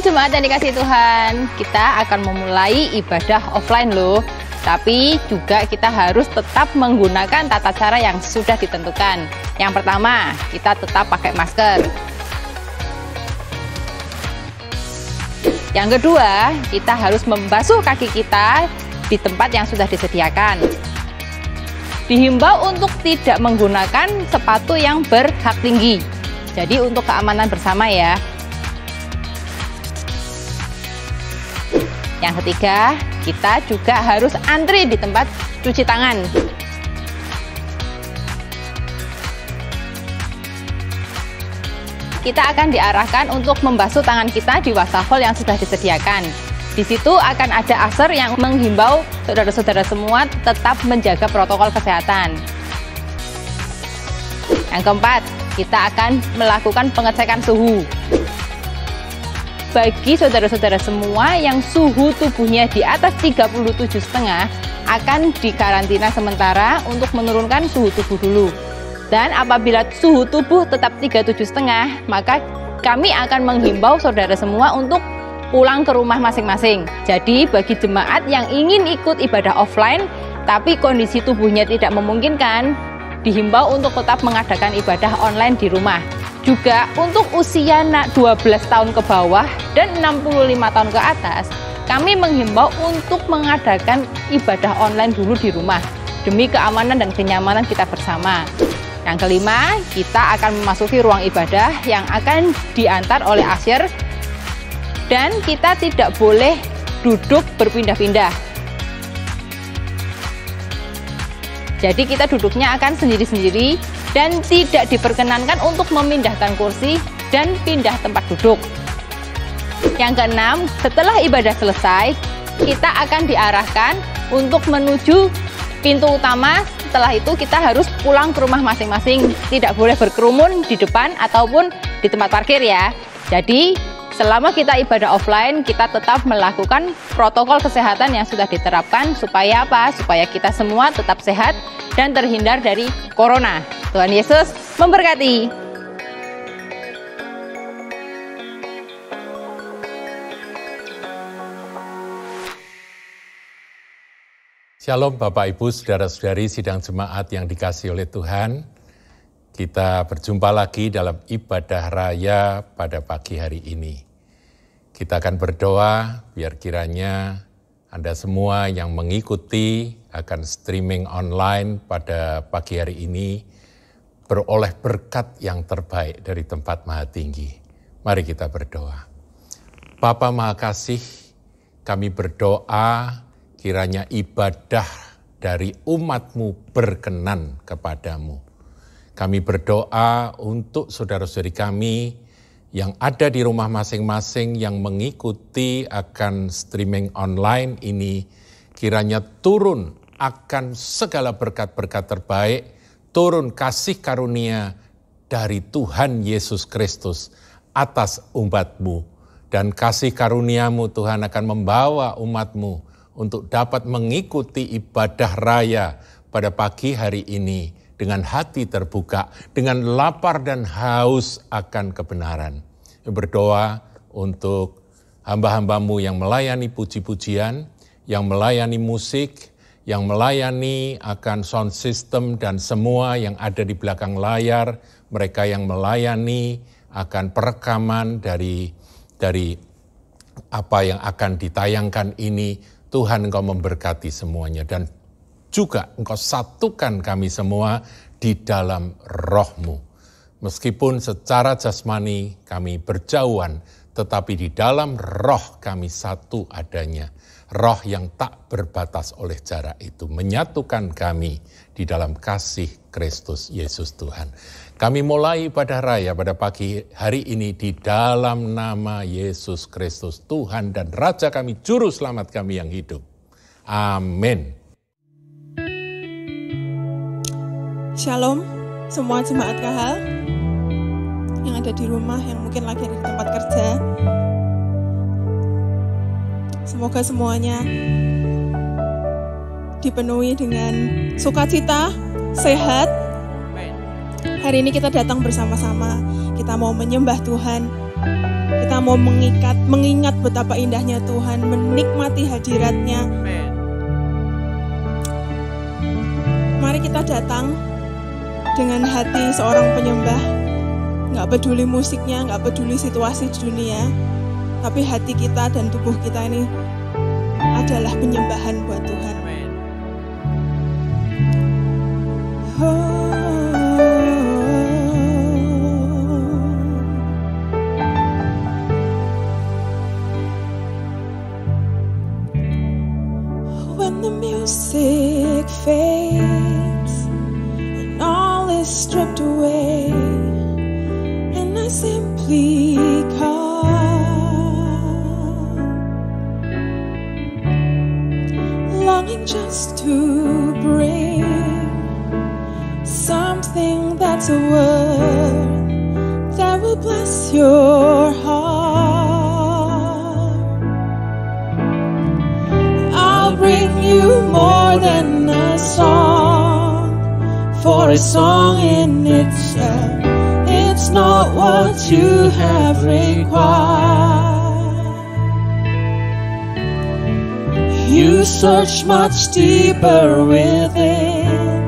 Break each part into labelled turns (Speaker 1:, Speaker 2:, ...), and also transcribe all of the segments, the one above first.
Speaker 1: jemaat yang dikasihi Tuhan, kita akan memulai ibadah offline loh. Tapi juga kita harus tetap menggunakan tata cara yang sudah ditentukan. Yang pertama, kita tetap pakai masker. Yang kedua, kita harus membasuh kaki kita di tempat yang sudah disediakan. Dihimbau untuk tidak menggunakan sepatu yang berhak tinggi. Jadi untuk keamanan bersama ya. Yang ketiga, kita juga harus antri di tempat cuci tangan. Kita akan diarahkan untuk membasuh tangan kita di wastafel yang sudah disediakan. Di situ akan ada aser yang menghimbau saudara-saudara semua tetap menjaga protokol kesehatan. Yang keempat, kita akan melakukan pengecekan suhu. Bagi saudara-saudara semua yang suhu tubuhnya di atas 37,5 akan dikarantina sementara untuk menurunkan suhu tubuh dulu. Dan apabila suhu tubuh tetap 37,5, maka kami akan menghimbau saudara semua untuk pulang ke rumah masing-masing. Jadi bagi jemaat yang ingin ikut ibadah offline tapi kondisi tubuhnya tidak memungkinkan, dihimbau untuk tetap mengadakan ibadah online di rumah. Juga untuk usia 12 tahun ke bawah dan 65 tahun ke atas, kami menghimbau untuk mengadakan ibadah online dulu di rumah demi keamanan dan kenyamanan kita bersama. Yang kelima, kita akan memasuki ruang ibadah yang akan diantar oleh asir dan kita tidak boleh duduk berpindah-pindah. Jadi kita duduknya akan sendiri-sendiri dan tidak diperkenankan untuk memindahkan kursi dan pindah tempat duduk. Yang keenam, setelah ibadah selesai, kita akan diarahkan untuk menuju pintu utama. Setelah itu kita harus pulang ke rumah masing-masing, tidak boleh berkerumun di depan ataupun di tempat parkir ya. Jadi selama kita ibadah offline, kita tetap melakukan protokol kesehatan yang sudah diterapkan supaya apa? Supaya kita semua tetap sehat dan terhindar dari corona. Tuhan Yesus memberkati.
Speaker 2: Shalom Bapak Ibu, Saudara-saudari sidang jemaat yang dikasihi oleh Tuhan. Kita berjumpa lagi dalam ibadah raya pada pagi hari ini. Kita akan berdoa biar kiranya Anda semua yang mengikuti akan streaming online pada pagi hari ini beroleh berkat yang terbaik dari tempat Maha Tinggi. Mari kita berdoa. Bapa Maha Kasih, kami berdoa kiranya ibadah dari umat-Mu berkenan kepadamu. Kami berdoa untuk saudara-saudari kami yang ada di rumah masing-masing yang mengikuti akan streaming online ini, kiranya turun akan segala berkat-berkat terbaik, turun kasih karunia dari Tuhan Yesus Kristus atas umat-Mu. Dan kasih karunia-Mu Tuhan akan membawa umat-Mu untuk dapat mengikuti ibadah raya pada pagi hari ini dengan hati terbuka, dengan lapar dan haus akan kebenaran. Berdoa untuk hamba-hamba-Mu yang melayani puji-pujian, yang melayani musik, yang melayani akan sound system dan semua yang ada di belakang layar, mereka yang melayani akan perekaman dari apa yang akan ditayangkan ini. Tuhan Engkau memberkati semuanya dan juga Engkau satukan kami semua di dalam roh-Mu. Meskipun secara jasmani kami berjauhan, tetapi di dalam roh kami satu adanya. Roh yang tak berbatas oleh jarak itu menyatukan kami di dalam kasih Kristus Yesus Tuhan. Kami mulai ibadah raya pada pagi hari ini di dalam nama Yesus Kristus, Tuhan dan Raja kami, Juru Selamat kami yang hidup. Amin.
Speaker 3: Shalom, semua jemaat Kahal yang ada di rumah, yang mungkin lagi ada di tempat kerja. Semoga semuanya dipenuhi dengan sukacita, sehat. Hari ini kita datang bersama-sama, kita mau menyembah Tuhan, kita kita mau mengingat betapa indahnya Tuhan, menikmati hadirat-Nya. Mari kita datang dengan hati seorang penyembah, nggak peduli musiknya, nggak peduli situasi di dunia, tapi hati kita dan tubuh kita ini adalah penyembahan buat Tuhan. When the music fades and all is stripped away, and I simply come, longing just to bring something that's a word that will bless your heart. I'll bring you more than a song, for a song in itself, it's not what you have required. You search much deeper within,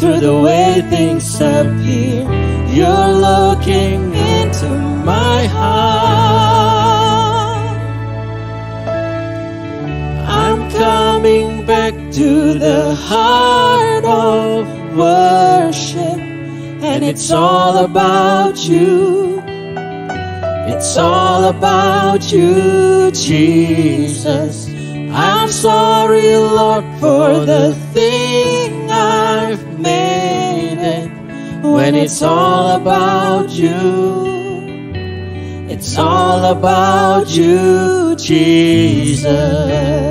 Speaker 3: through the way things appear, you're looking into my heart. I'm coming back to the heart of worship, and it's all about you. It's all about you, Jesus. I'm sorry, Lord, for the thing I've made it, when it's all about you. It's all about you, Jesus.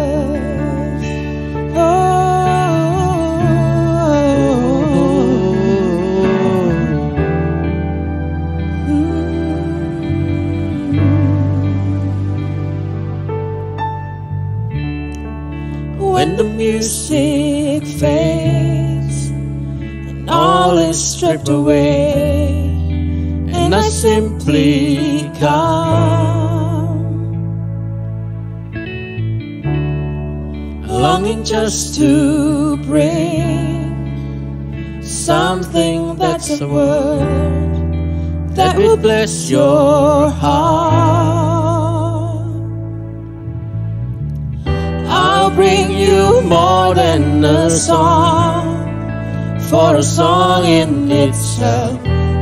Speaker 3: When the music fades and all is stripped away, and I simply come, longing just to bring something that's a word that will bless your heart. I'll bring you more than a song, for a song in itself,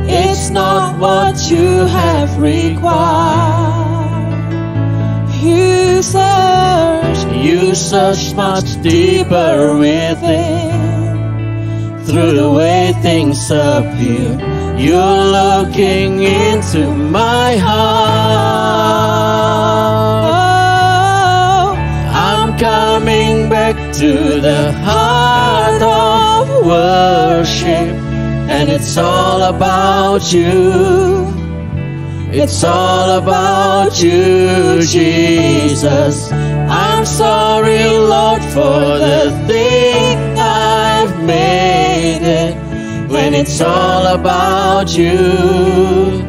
Speaker 3: it's not what you have required. You search much deeper within, through the way things appear, you're looking into my heart. Coming back to the heart of worship, and it's all about you. It's all about you, Jesus. I'm sorry, Lord, for the thing I've made it, when it's all about you.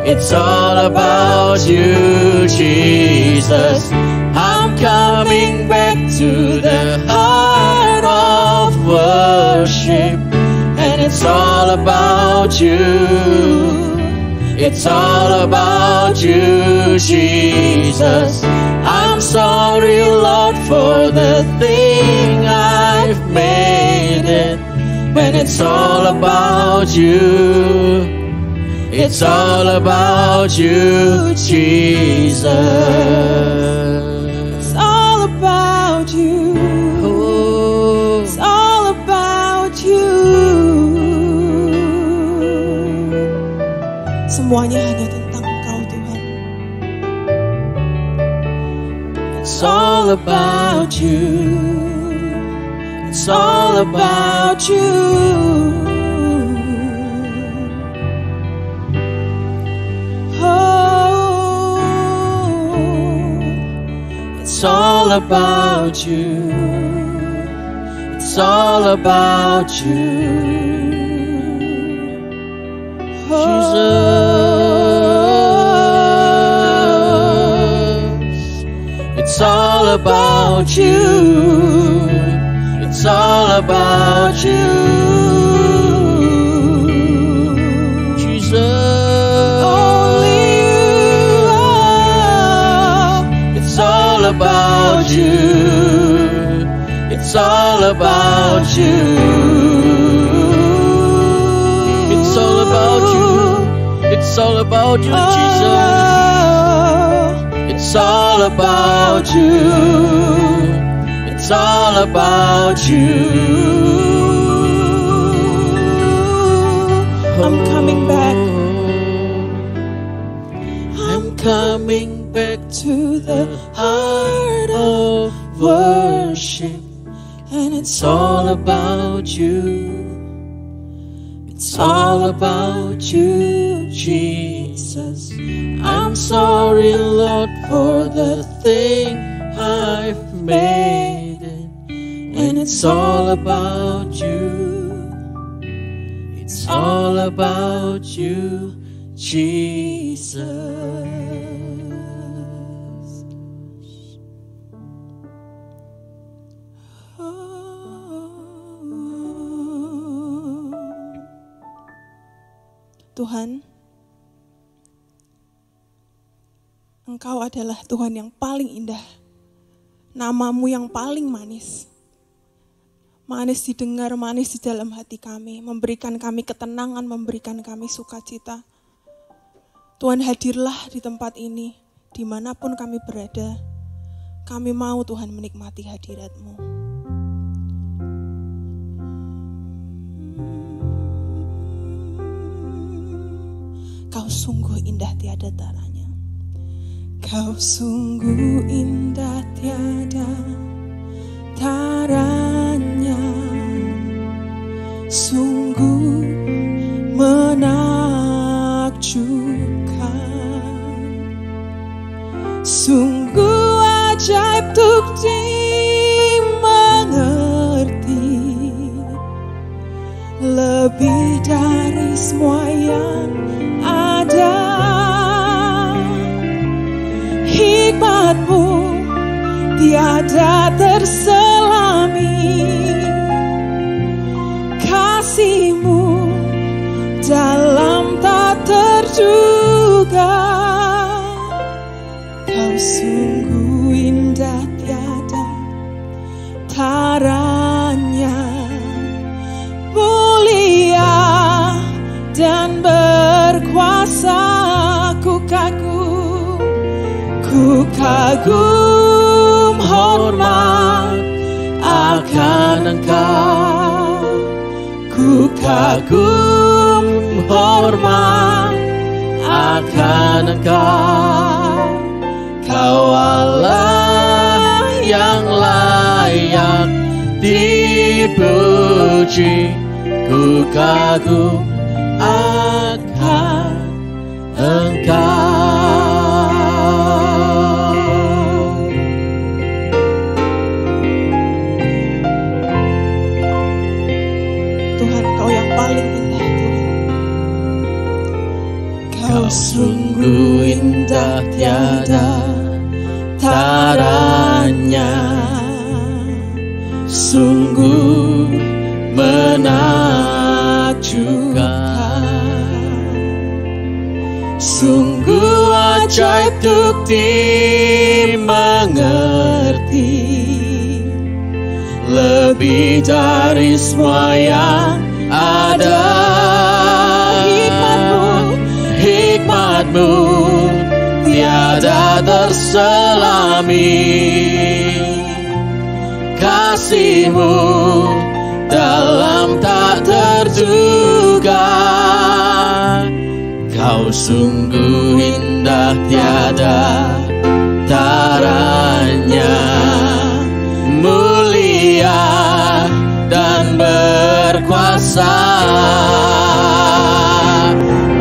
Speaker 3: It's all about you, Jesus. I'm coming back to the heart of worship, and it's all about you. It's all about you, Jesus. I'm sorry, Lord, for the thing I've made it, when it's all about you. It's all about you, Jesus. It's all about you. Oh. It's all about you. Semuanya hanya tentang Engkau, Tuhan. It's all about you. It's all about you. It's all about you. It's all about you, Jesus.
Speaker 4: about you. It's all about you, Jesus.
Speaker 3: Only you.
Speaker 4: It's all about you. It's all about you. It's all about you. It's all about you, Jesus. It's all about you. It's all about you.
Speaker 3: I'm coming back.
Speaker 4: I'm coming back
Speaker 3: To the heart of worship, and
Speaker 4: It's all about you. It's all about you, Jesus. I'm sorry, Lord, for the thing I've made it. And it's all about you. It's all about you, Jesus.
Speaker 3: Tuhan, Engkau adalah Tuhan yang paling indah. Namamu yang paling manis. Manis didengar, manis di dalam hati kami. Memberikan kami ketenangan, memberikan kami sukacita. Tuhan, hadirlah di tempat ini. Dimanapun kami berada, kami mau Tuhan menikmati hadirat-Mu. Kau sungguh indah tiada taranya. Kau sungguh indah tiada taranya. Sungguh menakjubkan. Sungguh ajaib untuk dimengerti. Lebih dari semua yang ada. Hikmat-Mu tiada terselami. Kasih-Mu dalam tak terduga. Kau sungguh indah tiada taranya. Mulia dan berkuasa, ku kagum hormat akan Engkau. Ku kagum hormat akan Engkau. Kau Allah yang layak dipuji. Ku kagum akan Engkau. Tuhan, Kau yang paling indah, Tuhan. Kau sungguh indah tiada taranya. Sungguh menakjubkan. Sungguh ajaib untuk dimengerti. Lebih dari semua yang ada. Hikmat-Mu tiada terselami. Kasih-Mu dalam tak terduga. Kau sungguh indah tiada taranya. Mulia dan berkuasa.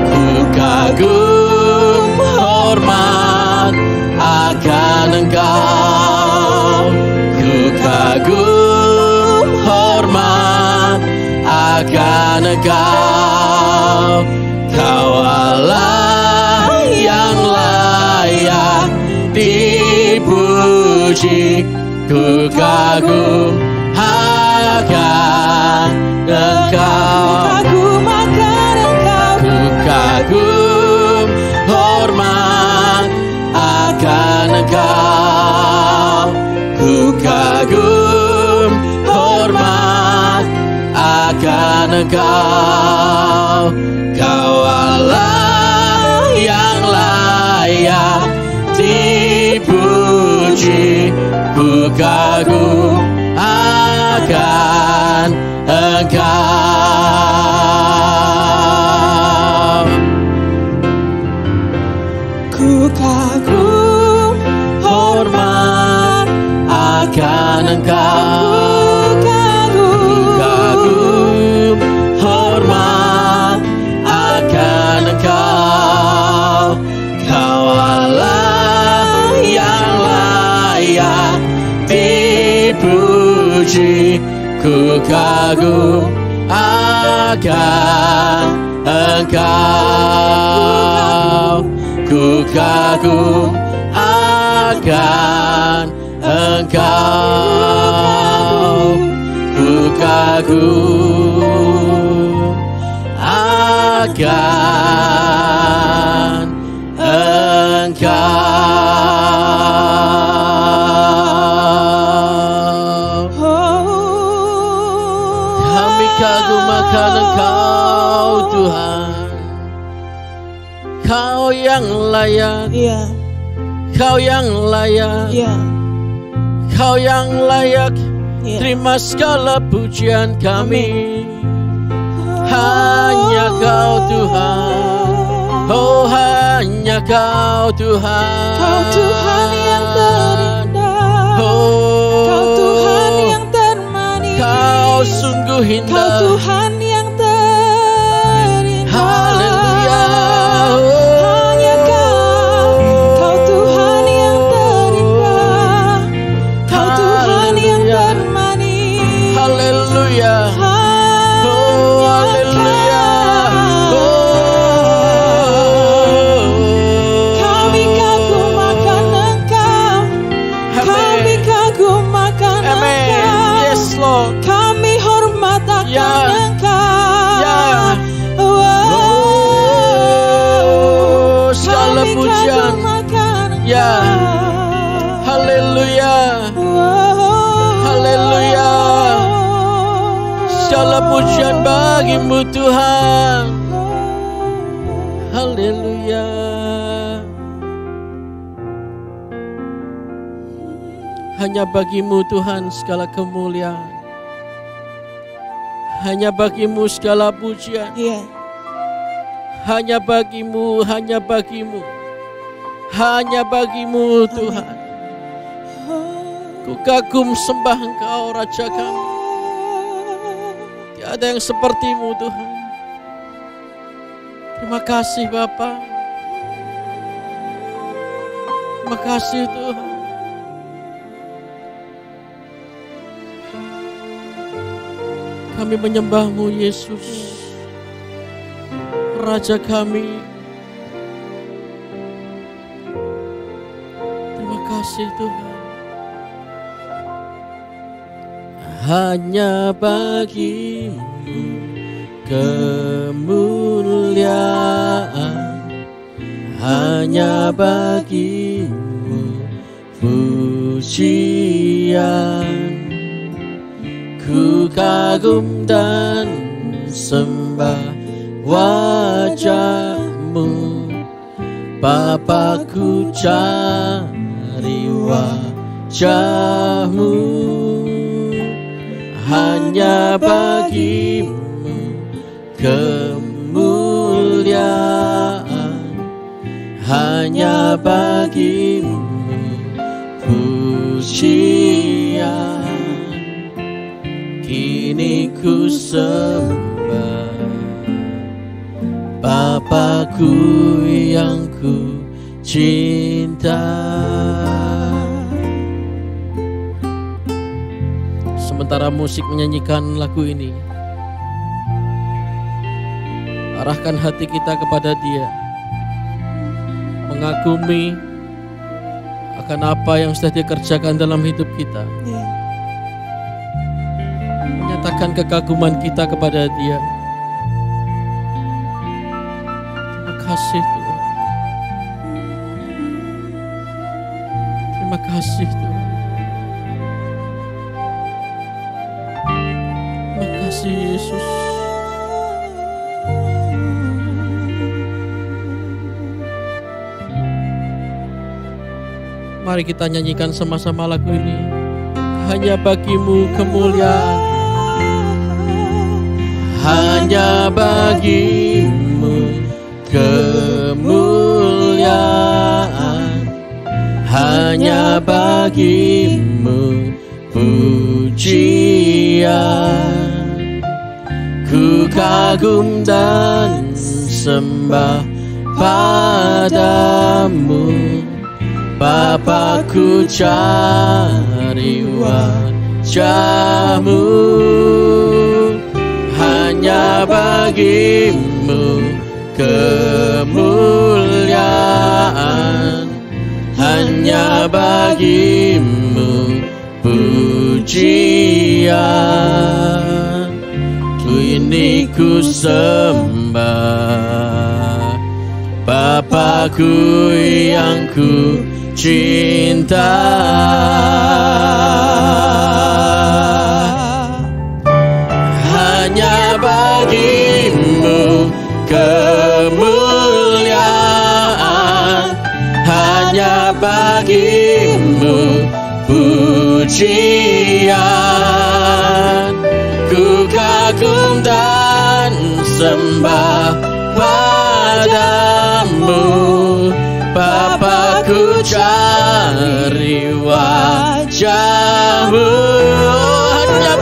Speaker 3: Ku kagum hormat akan Engkau. Ku kagum hormat akan Engkau. Kau Allah yang layak dipuji.
Speaker 4: dipuji, ku kagum akan Engkau. Ku kagum hormat akan Engkau. Ku kagum hormat akan Engkau. Kau Allah yang layak dipuji, ku kagum akan Engkau.
Speaker 3: Ku kagum
Speaker 4: Hormat akan Engkau. Ku kagum hormat akan Engkau. Kau Allah yang layak dipuji, ku kagum akan Engkau. Ku kagum akan Engkau. Ku kagum akan Engkau. Kami kagum akan Engkau Tuhan. Kau yang layak,
Speaker 3: Iya,
Speaker 4: Kau yang layak,
Speaker 3: iya,
Speaker 4: Kau yang layak.
Speaker 3: iya.
Speaker 4: Terima segala pujian kami. Hanya Kau Tuhan, oh hanya Kau Tuhan.
Speaker 3: Kau Tuhan yang terindah,
Speaker 4: Oh,
Speaker 3: Kau Tuhan yang termanis,
Speaker 4: Kau sungguh
Speaker 3: Kau
Speaker 4: indah.
Speaker 3: Tuhan yang terindah.
Speaker 4: Haleluya.
Speaker 3: Hanya Kau, Kau Tuhan yang terindah, Kau Tuhan yang termanis.
Speaker 4: Haleluya. Oh, haleluya.
Speaker 3: Kami kagum akan Engkau, kami kagum akan
Speaker 4: Amen.
Speaker 3: Engkau,
Speaker 4: Yes, Lord.
Speaker 3: kami hormat akan
Speaker 4: Ya.
Speaker 3: Engkau.
Speaker 4: Ya.
Speaker 3: Wow.
Speaker 4: Oh, segala
Speaker 3: Kami
Speaker 4: pujian.
Speaker 3: kagum akan
Speaker 4: Ya.
Speaker 3: Engkau.
Speaker 4: Haleluya.
Speaker 3: Wow.
Speaker 4: Haleluya. Segala pujian bagimu Tuhan. Haleluya. Hanya bagimu Tuhan segala kemuliaan. Hanya bagimu segala pujian.
Speaker 3: Iya.
Speaker 4: Hanya bagimu, hanya bagimu. Hanya bagimu Tuhan. Ku kagum sembah Engkau Raja kami. Tiada yang sepertimu Tuhan. Terima kasih Bapa. Terima kasih Tuhan. Kami menyembah-Mu Yesus, Raja kami. Terima kasih Tuhan. Hanya bagimu kemuliaan, hanya bagimu pujian. Ku kagum dan sembah wajah-Mu, Bapa ku cari wajah-Mu. Hanya bagimu kemuliaan, hanya bagimu pujian. Kini ku sembah Bapakku yang ku cinta. Sementara musik menyanyikan lagu ini, arahkan hati kita kepada Dia, mengagumi akan apa yang sudah Dia kerjakan dalam hidup kita.
Speaker 3: Ya.
Speaker 4: Menyatakan kekaguman kita kepada Dia. Terima kasih Tuhan. Terima kasih Tuhan. Terima kasih Yesus. Mari kita nyanyikan sama-sama lagu ini. Hanya bagimu kemuliaan, hanya bagimu kemuliaan, hanya bagimu pujian. Ku kagum dan sembah padamu, Bapa, ku cari wajah-Mu. Hanya bagimu kemuliaan, hanya bagimu pujian. Kini ku sembah Bapa-Ku yang ku cinta. Hanya bagimu kemuliaan, hanya bagimu pujian. Ku kagum dan sembah padamu, Bapa-Ku cari wajah-Mu. Hanya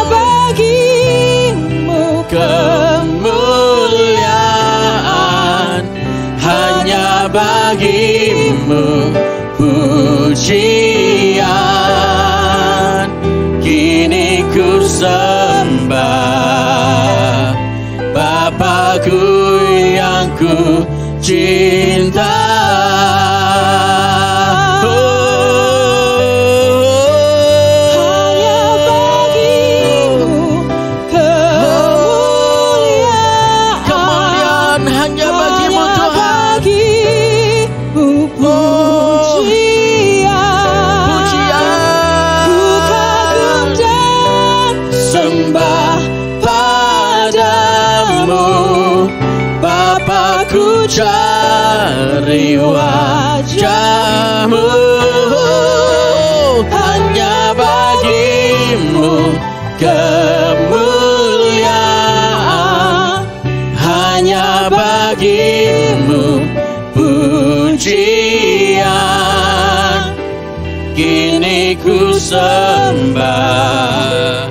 Speaker 4: bagimu kemuliaan, hanya bagimu pujian. Kini ku sembah Bapa-Ku yang ku cinta. Ku cari wajah-Mu, hanya bagimu kemuliaan, hanya bagimu pujian. Kini ku sembah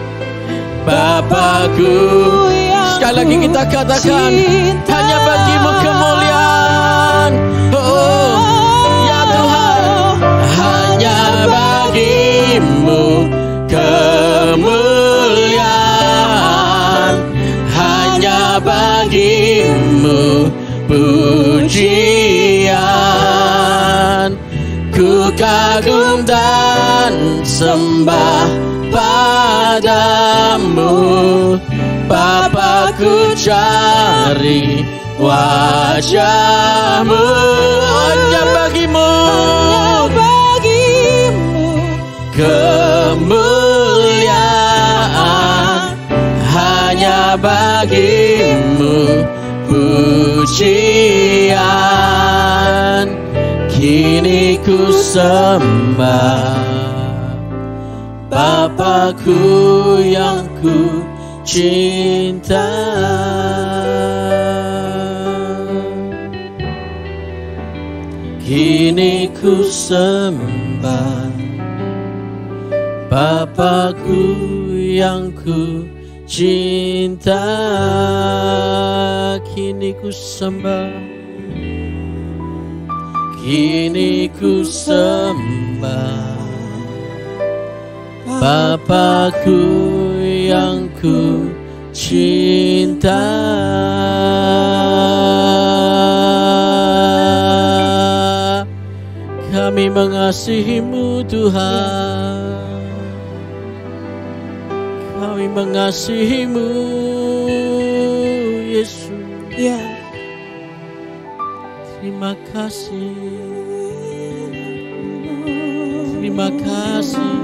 Speaker 4: Bapa-Ku. Sekali lagi kita katakan, hanya bagimu kemuliaan. Oh, ya Tuhan, hanya bagimu kemuliaan, hanya bagimu pujian. Ku kagum dan sembah padamu, Bapa-Ku cari wajah-Mu. Hanya bagimu kemuliaan, hanya bagimu pujian. Kini ku sembah Bapa-Ku yang ku cinta. Kini ku sembah Bapa-Ku yang ku cinta. Kini ku sembah, kini ku sembah Bapa-Ku yang ku cinta. Kami Kami mengasihi-Mu Tuhan. Kami mengasihi-Mu Yesus.
Speaker 3: Ya.
Speaker 4: Terima kasih. Terima kasih.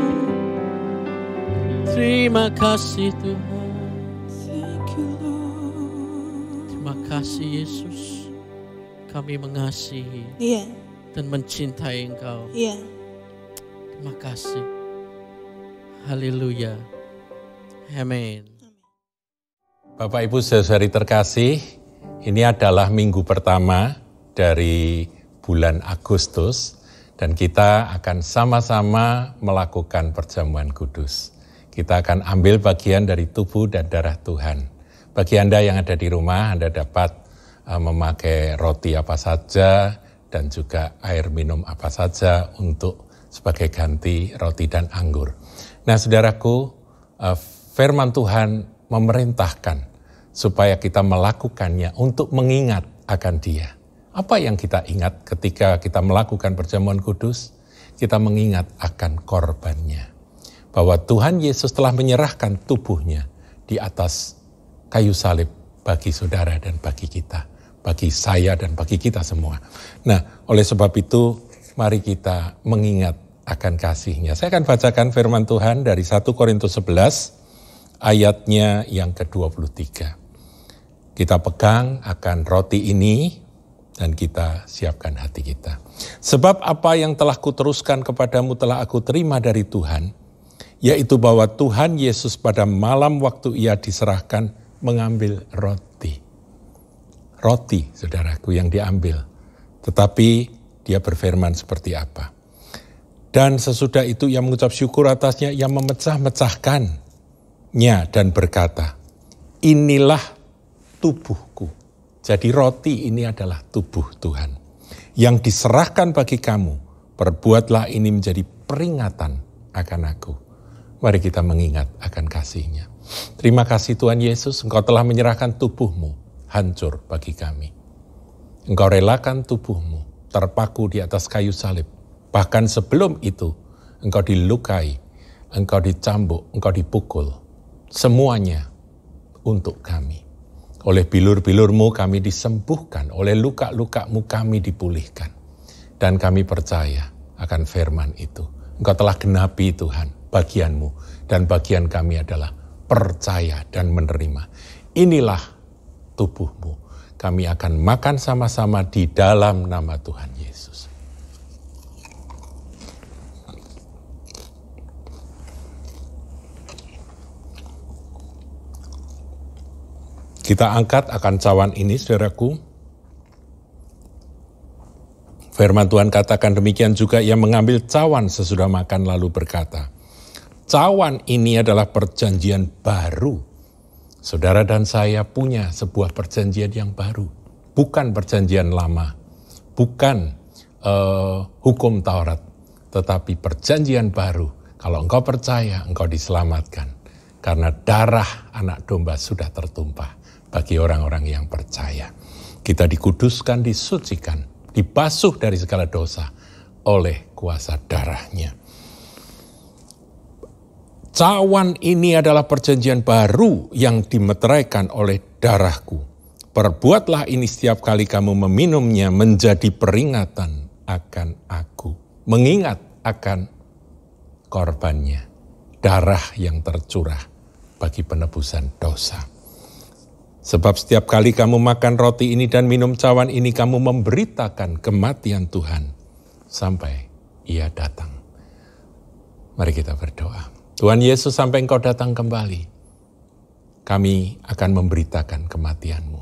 Speaker 4: Terima kasih Tuhan. Terima kasih Yesus. Kami mengasihi dan mencintai Engkau. Terima kasih. Haleluya. Amin.
Speaker 2: Bapak Ibu saudari terkasih, ini adalah minggu pertama dari bulan Agustus dan kita akan sama-sama melakukan perjamuan kudus. Kita akan ambil bagian dari tubuh dan darah Tuhan. Bagi Anda yang ada di rumah, Anda dapat memakai roti apa saja dan juga air minum apa saja untuk sebagai ganti roti dan anggur. Nah, saudaraku, firman Tuhan memerintahkan supaya kita melakukannya untuk mengingat akan Dia. Apa yang kita ingat ketika kita melakukan perjamuan kudus? Kita mengingat akan korbannya. Bahwa Tuhan Yesus telah menyerahkan tubuhnya di atas kayu salib bagi saudara dan bagi kita. Bagi saya dan bagi kita semua. Nah, oleh sebab itu mari kita mengingat akan kasih-Nya. Saya akan bacakan firman Tuhan dari 1 Korintus 11 ayatnya yang ke-23. Kita pegang akan roti ini dan kita siapkan hati kita. Sebab apa yang telah kuteruskan kepadamu telah aku terima dari Tuhan, yaitu bahwa Tuhan Yesus pada malam waktu Ia diserahkan mengambil roti. Roti, saudaraku, yang diambil. Tetapi Dia berfirman seperti apa. Dan sesudah itu Ia mengucap syukur atasnya, Ia memecah-mecahkannya dan berkata, inilah tubuhku. Jadi roti ini adalah tubuh Tuhan. Yang diserahkan bagi kamu, perbuatlah ini menjadi peringatan akan aku. Mari kita mengingat akan kasih-Nya. Terima kasih Tuhan Yesus, Engkau telah menyerahkan tubuh-Mu hancur bagi kami. Engkau relakan tubuh-Mu terpaku di atas kayu salib. Bahkan sebelum itu, Engkau dilukai, Engkau dicambuk, Engkau dipukul. Semuanya untuk kami. Oleh bilur-bilur-Mu kami disembuhkan, oleh luka-luka-Mu kami dipulihkan. Dan kami percaya akan firman itu. Engkau telah genapi Tuhan bagian-Mu, dan bagian kami adalah percaya dan menerima. Inilah tubuh-Mu. Kami akan makan sama-sama di dalam nama Tuhan Yesus. Kita angkat akan cawan ini, saudaraku. Firman Tuhan katakan demikian juga, Ia mengambil cawan sesudah makan lalu berkata, cawan ini adalah perjanjian baru. Saudara dan saya punya sebuah perjanjian yang baru. Bukan perjanjian lama. Bukan hukum Taurat. Tetapi perjanjian baru. Kalau engkau percaya, engkau diselamatkan. Karena darah anak domba sudah tertumpah bagi orang-orang yang percaya. Kita dikuduskan, disucikan, dibasuh dari segala dosa oleh kuasa darah-Nya. Cawan ini adalah perjanjian baru yang dimeteraikan oleh darahku. Perbuatlah ini setiap kali kamu meminumnya menjadi peringatan akan aku. Mengingat akan korbannya, darah yang tercurah bagi penebusan dosa. Sebab setiap kali kamu makan roti ini dan minum cawan ini, kamu memberitakan kematian Tuhan sampai Ia datang. Mari kita berdoa. Tuhan Yesus, sampai Engkau datang kembali, kami akan memberitakan kematian-Mu.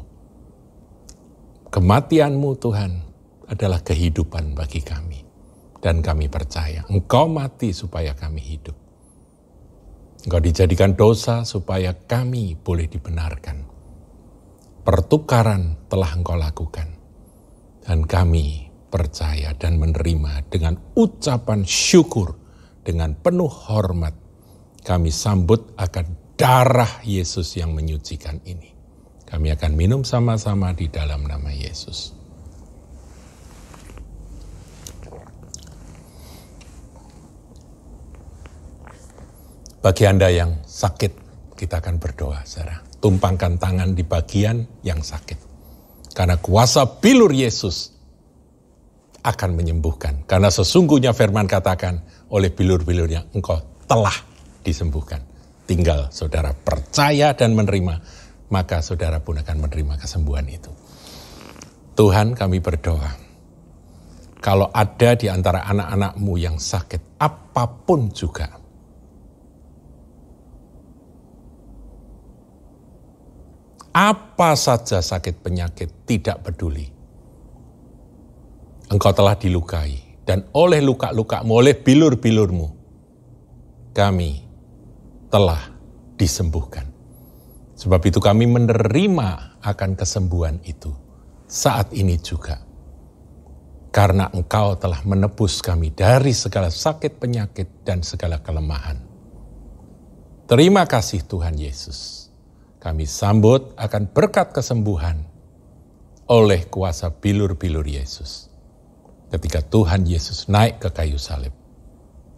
Speaker 2: Kematian-Mu Tuhan adalah kehidupan bagi kami. Dan kami percaya Engkau mati supaya kami hidup. Engkau dijadikan dosa supaya kami boleh dibenarkan. Pertukaran telah Engkau lakukan. Dan kami percaya dan menerima dengan ucapan syukur, dengan penuh hormat. Kami sambut akan darah Yesus yang menyucikan ini. Kami akan minum sama-sama di dalam nama Yesus. Bagi Anda yang sakit, kita akan berdoa, saudara. Tumpangkan tangan di bagian yang sakit. Karena kuasa bilur Yesus akan menyembuhkan. Karena sesungguhnya firman katakan, oleh bilur-bilurnya engkau telah disembuhkan. Tinggal saudara percaya dan menerima, maka saudara pun akan menerima kesembuhan itu. Tuhan, kami berdoa, kalau ada di antara anak-anak-Mu yang sakit, apapun juga, apa saja sakit penyakit, tidak peduli. Engkau telah dilukai, dan oleh luka-luka-Mu, oleh bilur-bilur-Mu, kami telah disembuhkan. Sebab itu kami menerima akan kesembuhan itu saat ini juga. Karena Engkau telah menebus kami dari segala sakit penyakit dan segala kelemahan. Terima kasih Tuhan Yesus. Kami sambut akan berkat kesembuhan oleh kuasa bilur-bilur Yesus. Ketika Tuhan Yesus naik ke kayu salib,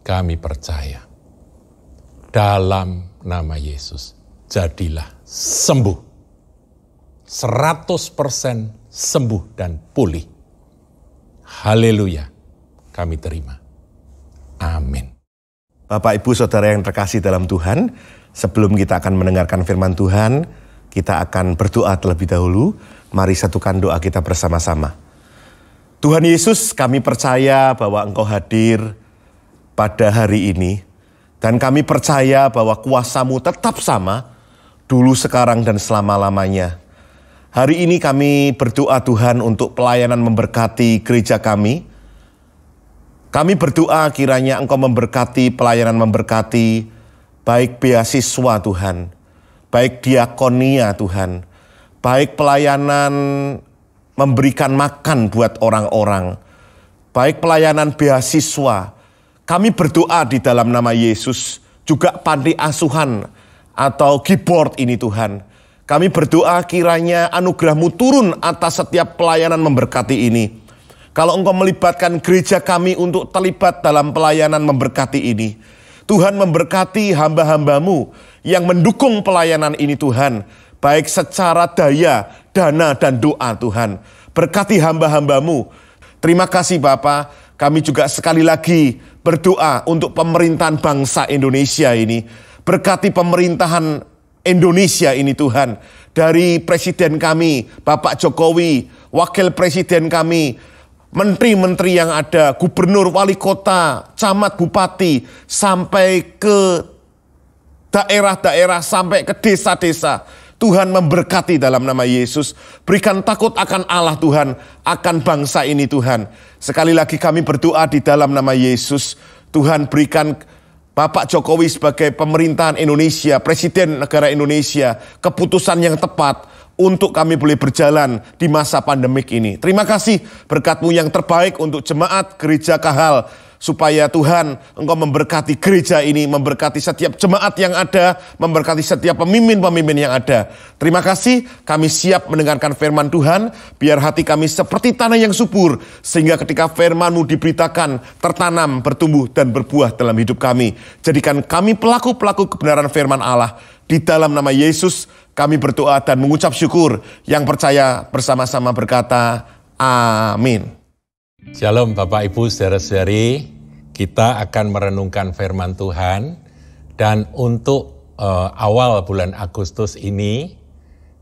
Speaker 2: kami percaya dalam nama Yesus, jadilah sembuh. 100% sembuh dan pulih. Haleluya, kami terima. Amin.
Speaker 5: Bapak, Ibu, Saudara yang terkasih dalam Tuhan, sebelum kita akan mendengarkan firman Tuhan, kita akan berdoa terlebih dahulu. Mari satukan doa kita bersama-sama. Tuhan Yesus, kami percaya bahwa Engkau hadir pada hari ini. Dan kami percaya bahwa kuasa-Mu tetap sama, dulu, sekarang, dan selama-lamanya. Hari ini kami berdoa Tuhan untuk pelayanan memberkati gereja kami. Kami berdoa kiranya Engkau memberkati pelayanan memberkati, baik beasiswa Tuhan, baik diakonia Tuhan, baik pelayanan memberikan makan buat orang-orang, baik pelayanan beasiswa. Kami berdoa di dalam nama Yesus, juga panti asuhan atau keyboard ini Tuhan. Kami berdoa kiranya anugerah-Mu turun atas setiap pelayanan memberkati ini. Kalau Engkau melibatkan gereja kami untuk terlibat dalam pelayanan memberkati ini, Tuhan memberkati hamba-hamba-Mu yang mendukung pelayanan ini Tuhan, baik secara daya, dana, dan doa Tuhan. Berkati hamba-hamba-Mu. Terima kasih Bapa. Kami juga sekali lagi berdoa untuk pemerintahan bangsa Indonesia ini. Berkati pemerintahan Indonesia ini Tuhan. Dari Presiden kami, Bapak Jokowi, Wakil Presiden kami, menteri-menteri yang ada, gubernur, wali kota, camat, bupati, sampai ke daerah-daerah, sampai ke desa-desa. Tuhan memberkati dalam nama Yesus. Berikan takut akan Allah Tuhan, akan bangsa ini Tuhan. Sekali lagi kami berdoa di dalam nama Yesus. Tuhan berikan Bapak Jokowi sebagai pemerintahan Indonesia, Presiden negara Indonesia, keputusan yang tepat untuk kami boleh berjalan di masa pandemik ini. Terima kasih berkat-Mu yang terbaik untuk jemaat gereja Kahal. Supaya Tuhan Engkau memberkati gereja ini, memberkati setiap jemaat yang ada, memberkati setiap pemimpin-pemimpin yang ada. Terima kasih, kami siap mendengarkan firman Tuhan, biar hati kami seperti tanah yang subur, sehingga ketika firman-Mu diberitakan, tertanam, bertumbuh, dan berbuah dalam hidup kami. Jadikan kami pelaku-pelaku kebenaran firman Allah. Di dalam nama Yesus, kami berdoa dan mengucap syukur. Yang percaya bersama-sama berkata, amin.
Speaker 2: Shalom Bapak Ibu saudara-saudari, kita akan merenungkan firman Tuhan dan untuk awal bulan Agustus ini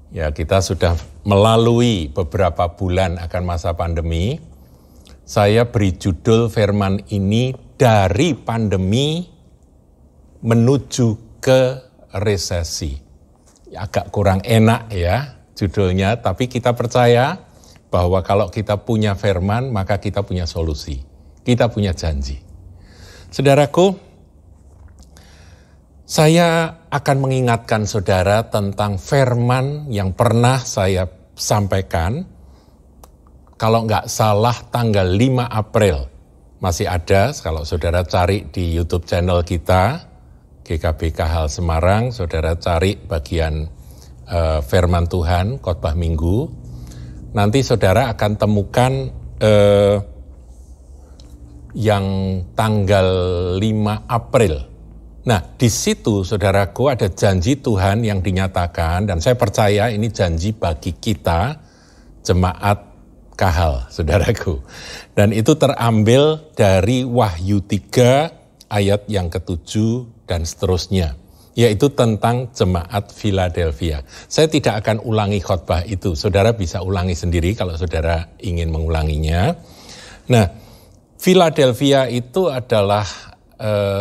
Speaker 2: ya kita sudah melalui beberapa bulan akan masa pandemi. Saya beri judul firman ini dari pandemi menuju ke resesi. Agak kurang enak ya judulnya, tapi kita percaya bahwa kalau kita punya firman, maka kita punya solusi. Kita punya janji. Saudaraku, saya akan mengingatkan saudara tentang firman yang pernah saya sampaikan. Kalau nggak salah tanggal 5 April. Masih ada, kalau saudara cari di YouTube channel kita, GKB Kahal Semarang, saudara cari bagian firman Tuhan, khotbah minggu. Nanti saudara akan temukan yang tanggal 5 April Nah, di situ saudaraku ada janji Tuhan yang dinyatakan, dan saya percaya ini janji bagi kita, jemaat Kahal, saudaraku. Dan itu terambil dari Wahyu 3 ayat yang ke-7 dan seterusnya, yaitu tentang jemaat Philadelphia. Saya tidak akan ulangi khotbah itu, saudara bisa ulangi sendiri kalau saudara ingin mengulanginya. Nah, Philadelphia itu adalah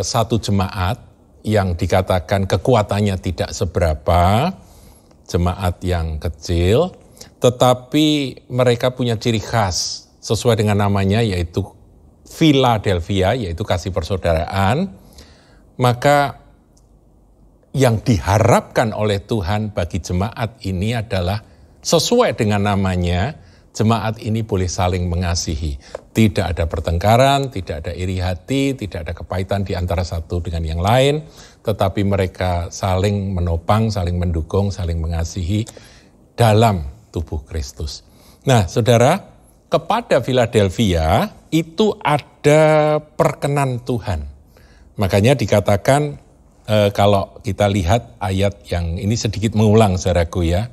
Speaker 2: satu jemaat yang dikatakan kekuatannya tidak seberapa, jemaat yang kecil, tetapi mereka punya ciri khas sesuai dengan namanya, yaitu Philadelphia, yaitu kasih persaudaraan. Maka yang diharapkan oleh Tuhan bagi jemaat ini adalah sesuai dengan namanya, jemaat ini boleh saling mengasihi. Tidak ada pertengkaran, tidak ada iri hati, tidak ada kepahitan di antara satu dengan yang lain, tetapi mereka saling menopang, saling mendukung, saling mengasihi dalam tubuh Kristus. Nah, saudara, kepada Philadelphia itu ada perkenan Tuhan. Makanya dikatakan, kalau kita lihat ayat yang ini sedikit mengulang, saudaraku ya,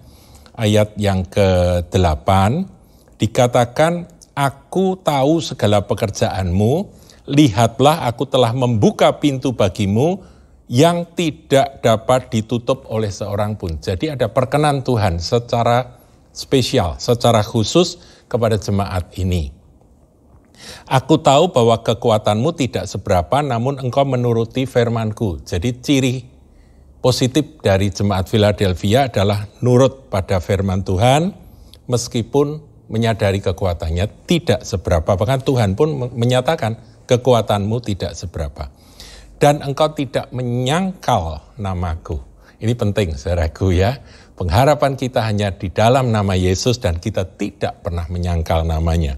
Speaker 2: ayat yang ke-8, dikatakan, aku tahu segala pekerjaanmu, lihatlah aku telah membuka pintu bagimu yang tidak dapat ditutup oleh seorang pun. Jadi ada perkenan Tuhan secara spesial, secara khusus kepada jemaat ini. Aku tahu bahwa kekuatanmu tidak seberapa, namun engkau menuruti firmanku. Jadi ciri positif dari jemaat Philadelphia adalah nurut pada firman Tuhan, meskipun menyadari kekuatannya tidak seberapa. Bahkan Tuhan pun menyatakan kekuatanmu tidak seberapa. Dan engkau tidak menyangkal namaku. Ini penting, saudaraku ya. Pengharapan kita hanya di dalam nama Yesus dan kita tidak pernah menyangkal namanya.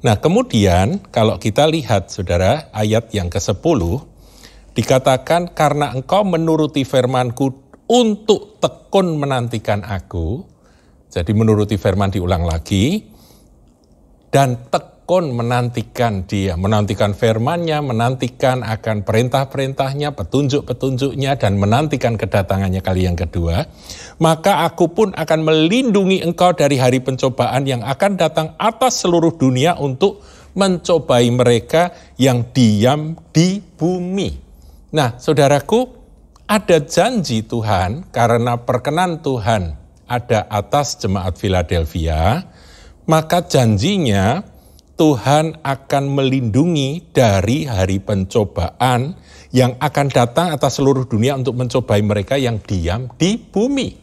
Speaker 2: Nah, kemudian kalau kita lihat, saudara, ayat yang ke-10, dikatakan, karena engkau menuruti firmanku untuk tekun menantikan aku. Jadi menuruti firman diulang lagi, dan tekun menantikan dia, menantikan firman-Nya, menantikan akan perintah-perintahnya, petunjuk-petunjuknya, dan menantikan kedatangannya kali yang kedua, maka aku pun akan melindungi engkau dari hari pencobaan yang akan datang atas seluruh dunia untuk mencobai mereka yang diam di bumi. Nah, saudaraku, ada janji Tuhan karena perkenan Tuhan ada atas jemaat Philadelphia, maka janjinya Tuhan akan melindungi dari hari pencobaan yang akan datang atas seluruh dunia untuk mencobai mereka yang diam di bumi.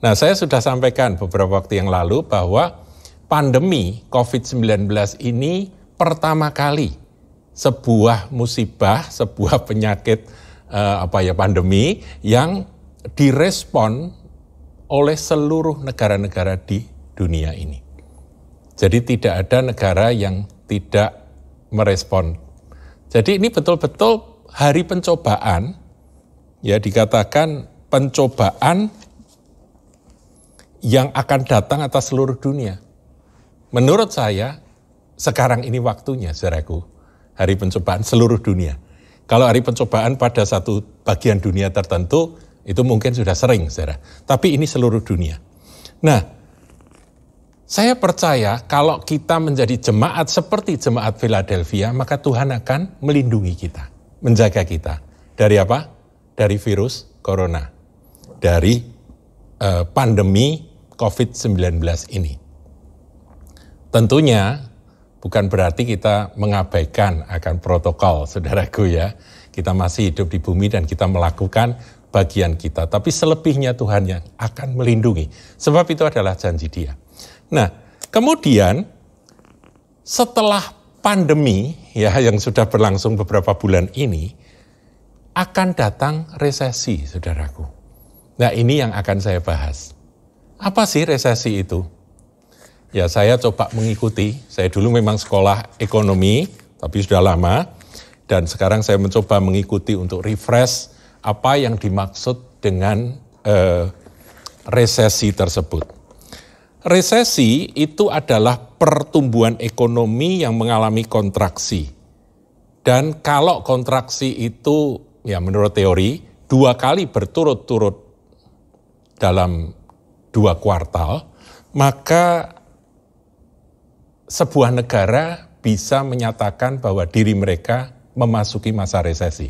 Speaker 2: Nah, saya sudah sampaikan beberapa waktu yang lalu bahwa pandemi COVID-19 ini pertama kali sebuah musibah, sebuah penyakit pandemi yang direspon oleh seluruh negara-negara di dunia ini. Jadi tidak ada negara yang tidak merespon. Jadi ini betul-betul hari pencobaan, ya dikatakan pencobaan yang akan datang atas seluruh dunia. Menurut saya, sekarang ini waktunya, saudaraku, hari pencobaan seluruh dunia. Kalau hari pencobaan pada satu bagian dunia tertentu, itu mungkin sudah sering, saudara. Tapi ini seluruh dunia. Nah, saya percaya kalau kita menjadi jemaat seperti jemaat Philadelphia, maka Tuhan akan melindungi kita, menjaga kita. Dari apa? Dari virus corona. Dari pandemi COVID-19 ini. Tentunya bukan berarti kita mengabaikan akan protokol, saudaraku ya. Kita masih hidup di bumi dan kita melakukan bagian kita, tapi selebihnya Tuhan yang akan melindungi. Sebab itu adalah janji Dia. Nah, kemudian setelah pandemi ya yang sudah berlangsung beberapa bulan ini, akan datang resesi, saudaraku. Nah, ini yang akan saya bahas. Apa sih resesi itu? Ya, saya coba mengikuti. Saya dulu memang sekolah ekonomi, tapi sudah lama. Dan sekarang saya mencoba mengikuti untuk refresh apa yang dimaksud dengan resesi tersebut. Resesi itu adalah pertumbuhan ekonomi yang mengalami kontraksi. Dan kalau kontraksi itu ya menurut teori 2 kali berturut-turut dalam 2 kuartal, maka sebuah negara bisa menyatakan bahwa diri mereka memasuki masa resesi.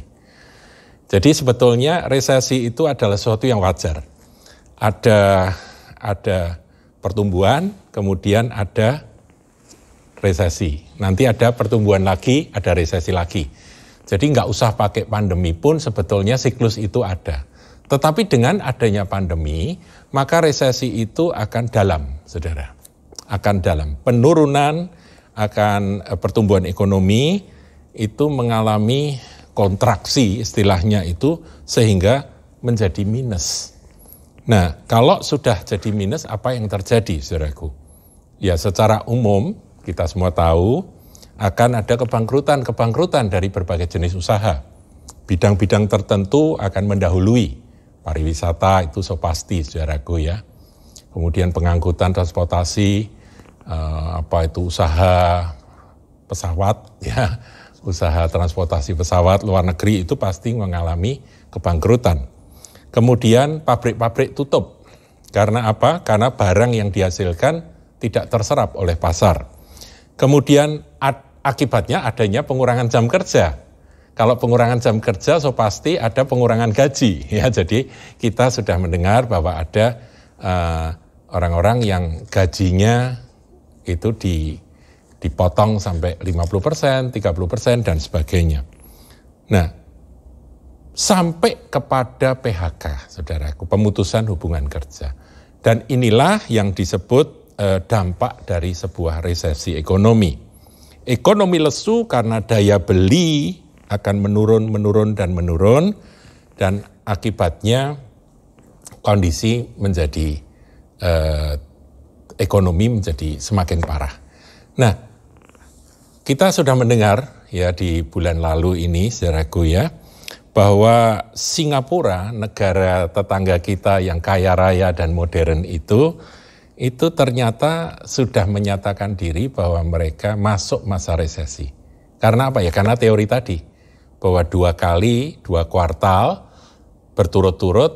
Speaker 2: Jadi sebetulnya resesi itu adalah sesuatu yang wajar. Ada pertumbuhan, kemudian ada resesi. Nanti ada pertumbuhan lagi, ada resesi lagi. Jadi nggak usah pakai pandemi pun sebetulnya siklus itu ada. Tetapi dengan adanya pandemi, maka resesi itu akan dalam, saudara. Akan dalam. Penurunan akan pertumbuhan ekonomi itu mengalami kontraksi istilahnya itu sehingga menjadi minus. Nah, kalau sudah jadi minus apa yang terjadi, saudaraku? Ya secara umum kita semua tahu akan ada kebangkrutan dari berbagai jenis usaha. Bidang-bidang tertentu akan mendahului. Pariwisata itu so pasti, saudaraku ya. Kemudian pengangkutan transportasi, usaha pesawat ya. Usaha transportasi pesawat luar negeri itu pasti mengalami kebangkrutan. Kemudian pabrik-pabrik tutup. Karena apa? Karena barang yang dihasilkan tidak terserap oleh pasar. Kemudian akibatnya adanya pengurangan jam kerja. Kalau pengurangan jam kerja so pasti ada pengurangan gaji. Ya, jadi kita sudah mendengar bahwa ada orang-orang yang gajinya itu dipotong sampai 50%, 30% dan sebagainya. Nah, sampai kepada PHK, saudaraku, pemutusan hubungan kerja. Dan inilah yang disebut dampak dari sebuah resesi ekonomi. Ekonomi lesu karena daya beli akan menurun, dan akibatnya kondisi menjadi, ekonomi menjadi semakin parah. Nah, kita sudah mendengar ya di bulan lalu ini, saudaraku ya, bahwa Singapura, negara tetangga kita yang kaya raya dan modern itu ternyata sudah menyatakan diri bahwa mereka masuk masa resesi. Karena apa ya? Karena teori tadi, bahwa 2 kuartal berturut-turut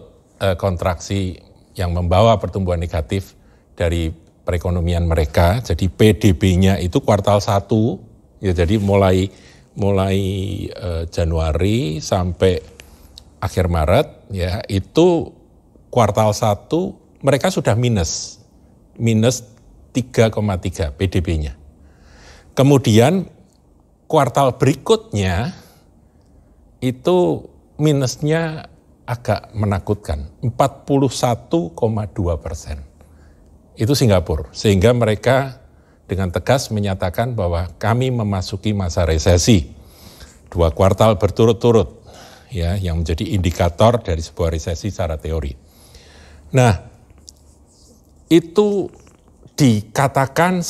Speaker 2: kontraksi yang membawa pertumbuhan negatif dari perekonomian mereka. Jadi PDB-nya itu kuartal 1, ya jadi mulai Januari sampai akhir Maret ya itu kuartal 1 mereka sudah minus 3,3 PDB-nya. Kemudian kuartal berikutnya itu minusnya agak menakutkan 41,2%. Itu Singapura, sehingga mereka dengan tegas menyatakan bahwa kami memasuki masa resesi. 2 kuartal berturut-turut ya yang menjadi indikator dari sebuah resesi secara teori. Nah, itu dikatakan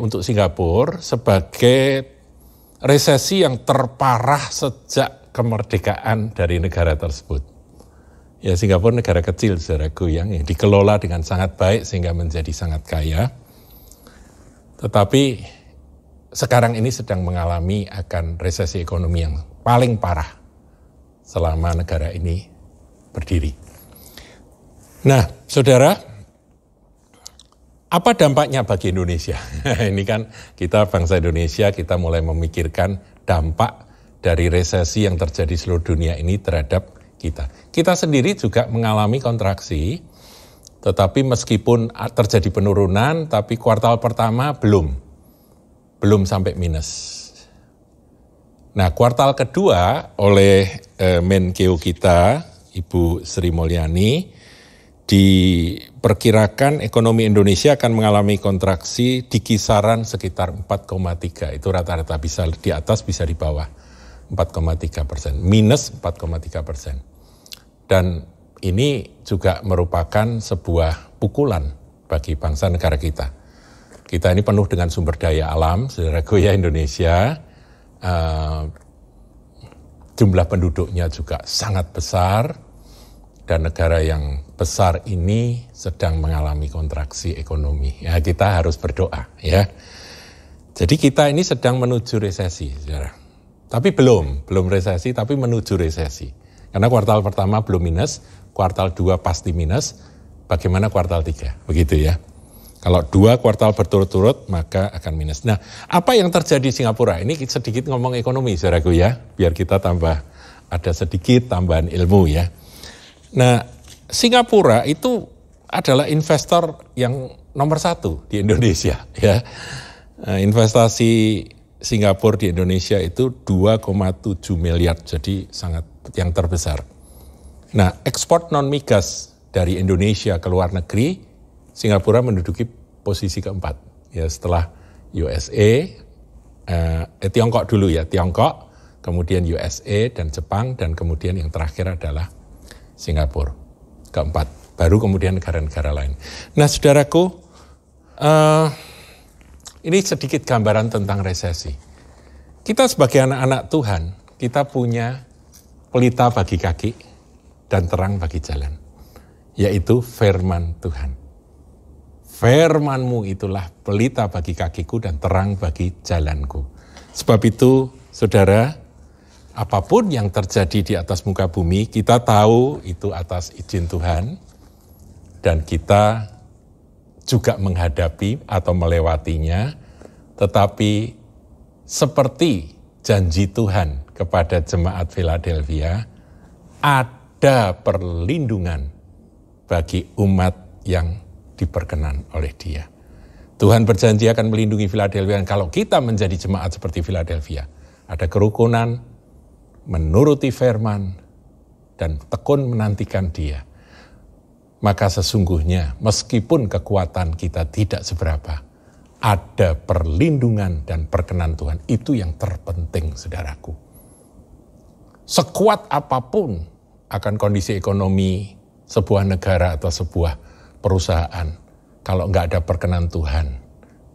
Speaker 2: untuk Singapura sebagai resesi yang terparah sejak kemerdekaan dari negara tersebut. Ya, Singapura negara kecil, saudaraku, yang dikelola dengan sangat baik sehingga menjadi sangat kaya. Tetapi sekarang ini sedang mengalami akan resesi ekonomi yang paling parah selama negara ini berdiri. Nah, saudara, apa dampaknya bagi Indonesia? Ini kan kita bangsa Indonesia, kita mulai memikirkan dampak dari resesi yang terjadi di seluruh dunia ini terhadap kita. Kita sendiri juga mengalami kontraksi, tetapi meskipun terjadi penurunan, tapi kuartal pertama belum sampai minus. Nah, kuartal kedua oleh Menkeu kita, Ibu Sri Mulyani, diperkirakan ekonomi Indonesia akan mengalami kontraksi di kisaran sekitar 4,3. Itu rata-rata, bisa di atas, bisa di bawah 4,3%, minus 4,3%. Dan ini juga merupakan sebuah pukulan bagi bangsa negara kita. Kita ini penuh dengan sumber daya alam, saudaraku ya, Indonesia. Jumlah penduduknya juga sangat besar, dan negara yang besar ini sedang mengalami kontraksi ekonomi. Ya, kita harus berdoa ya. Jadi kita ini sedang menuju resesi, saudara. Tapi belum resesi, tapi menuju resesi. Karena kuartal pertama belum minus, kuartal 2 pasti minus, bagaimana kuartal 3, begitu ya. Kalau 2 kuartal berturut-turut maka akan minus. Nah, apa yang terjadi di Singapura? Ini sedikit ngomong ekonomi saudaraku ya, biar kita tambah ada sedikit tambahan ilmu ya. Nah, Singapura itu adalah investor yang nomor 1 di Indonesia ya. Investasi Singapura di Indonesia itu 2,7 miliar, jadi sangat yang terbesar. Nah, ekspor non-migas dari Indonesia ke luar negeri, Singapura menduduki posisi keempat. Ya, setelah USA, Tiongkok dulu ya, Tiongkok, kemudian USA dan Jepang, dan kemudian yang terakhir adalah Singapura, keempat. Baru kemudian negara-negara lain. Nah, saudaraku, ini sedikit gambaran tentang resesi. Kita sebagai anak-anak Tuhan, kita punya pelita bagi kaki dan terang bagi jalan, yaitu firman Tuhan. Firman-Mu itulah pelita bagi kakiku dan terang bagi jalanku. Sebab itu, saudara, apapun yang terjadi di atas muka bumi, kita tahu itu atas izin Tuhan, dan kita juga menghadapi atau melewatinya, tetapi seperti janji Tuhan kepada jemaat Philadelphia, ada perlindungan bagi umat yang diperkenan oleh Dia. Tuhan berjanji akan melindungi Philadelphia, dan kalau kita menjadi jemaat seperti Philadelphia, ada kerukunan, menuruti firman, dan tekun menantikan Dia. Maka sesungguhnya meskipun kekuatan kita tidak seberapa, ada perlindungan dan perkenan Tuhan. Itu yang terpenting, saudaraku. Sekuat apapun akan kondisi ekonomi sebuah negara atau sebuah perusahaan, kalau nggak ada perkenan Tuhan,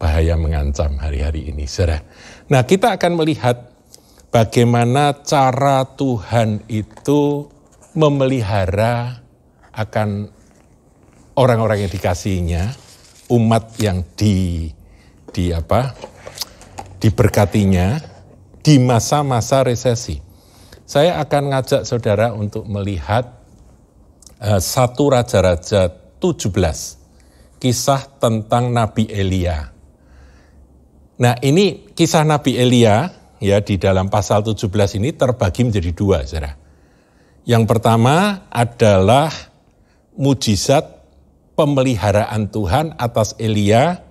Speaker 2: bahaya mengancam hari-hari ini, saudara. Nah, kita akan melihat bagaimana cara Tuhan itu memelihara akan orang-orang yang dikasihinya, umat yang diberkatinya di masa-masa resesi. Saya akan ngajak saudara untuk melihat 1 Raja-Raja 17, kisah tentang Nabi Elia. Nah, ini kisah Nabi Elia ya, di dalam pasal 17 ini terbagi menjadi 2, saudara. Yang pertama adalah mujizat pemeliharaan Tuhan atas Elia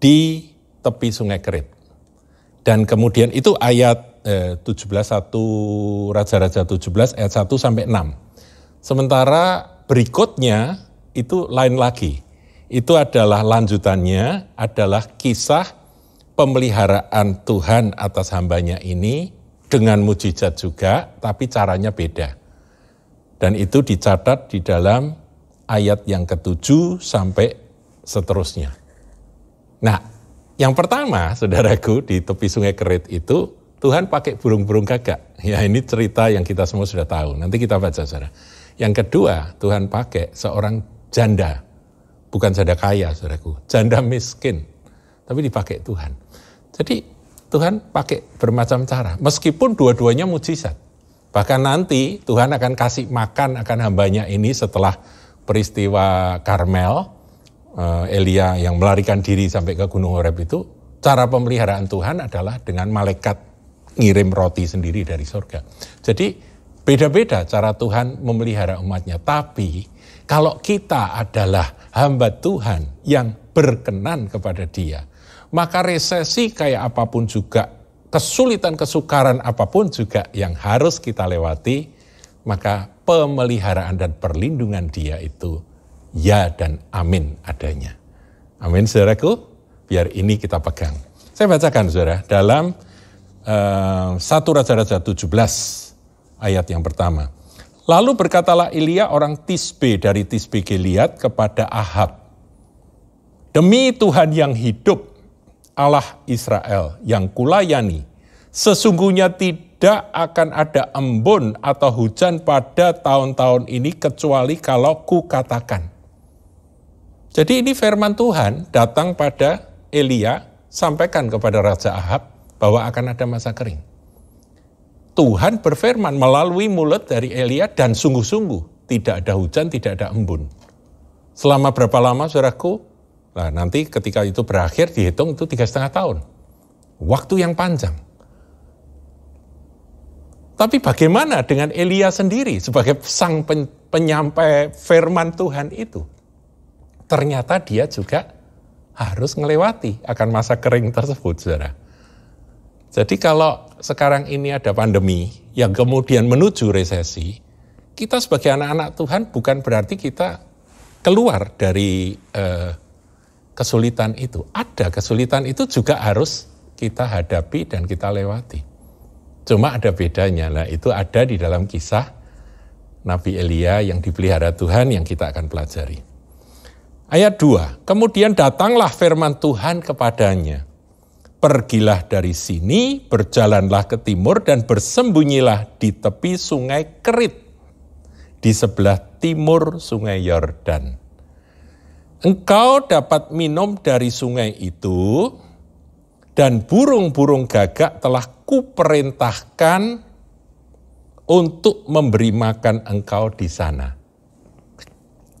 Speaker 2: di tepi Sungai Kerit. Dan kemudian itu ayat 1 Raja-Raja 17 ayat 1 sampai 6. Sementara berikutnya itu lain lagi. Itu adalah lanjutannya, adalah kisah pemeliharaan Tuhan atas hambanya ini dengan mujizat juga, tapi caranya beda. Dan itu dicatat di dalam ayat yang ke-7 sampai seterusnya. Nah, yang pertama, saudaraku, di tepi Sungai Kerit itu, Tuhan pakai burung-burung gagak. Ya, ini cerita yang kita semua sudah tahu. Nanti kita baca, saudara. Yang kedua, Tuhan pakai seorang janda. Bukan janda kaya, saudaraku. Janda miskin. Tapi dipakai Tuhan. Jadi, Tuhan pakai bermacam cara. Meskipun dua-duanya mujizat. Bahkan nanti Tuhan akan kasih makan akan hambanya ini setelah peristiwa Karmel, Elia yang melarikan diri sampai ke Gunung Horeb itu, cara pemeliharaan Tuhan adalah dengan malaikat ngirim roti sendiri dari surga. Jadi beda-beda cara Tuhan memelihara umatnya. Tapi kalau kita adalah hamba Tuhan yang berkenan kepada Dia, maka resesi kayak apapun juga, kesulitan kesukaran apapun juga yang harus kita lewati, maka pemeliharaan dan perlindungan Dia itu ya dan amin adanya. Amin, saudaraku, biar ini kita pegang. Saya bacakan, saudara, dalam 1 Raja-Raja 17 ayat yang pertama. Lalu berkatalah Elia orang Tisbe dari Tisbe Gilead kepada Ahab, demi Tuhan yang hidup, Allah Israel yang kulayani, sesungguhnya tidak akan ada embun atau hujan pada tahun-tahun ini kecuali kalau kukatakan. Jadi ini firman Tuhan datang pada Elia, sampaikan kepada Raja Ahab bahwa akan ada masa kering. Tuhan berfirman melalui mulut dari Elia dan sungguh-sungguh tidak ada hujan, tidak ada embun. Selama berapa lama saudaraku? Nah nanti ketika itu berakhir dihitung itu 3,5 tahun. Waktu yang panjang. Tapi bagaimana dengan Elia sendiri sebagai sang penyampai firman Tuhan itu? Ternyata dia juga harus melewati akan masa kering tersebut, saudara. Jadi kalau sekarang ini ada pandemi yang kemudian menuju resesi, kita sebagai anak-anak Tuhan bukan berarti kita keluar dari kesulitan itu. Ada kesulitan itu juga harus kita hadapi dan kita lewati. Cuma ada bedanya, nah itu ada di dalam kisah Nabi Elia yang dipelihara Tuhan yang kita akan pelajari. Ayat 2, kemudian datanglah firman Tuhan kepadanya. Pergilah dari sini, berjalanlah ke timur dan bersembunyilah di tepi sungai Kerit, di sebelah timur sungai Yordan. Engkau dapat minum dari sungai itu, dan burung-burung gagak telah kuperintahkan untuk memberi makan engkau di sana.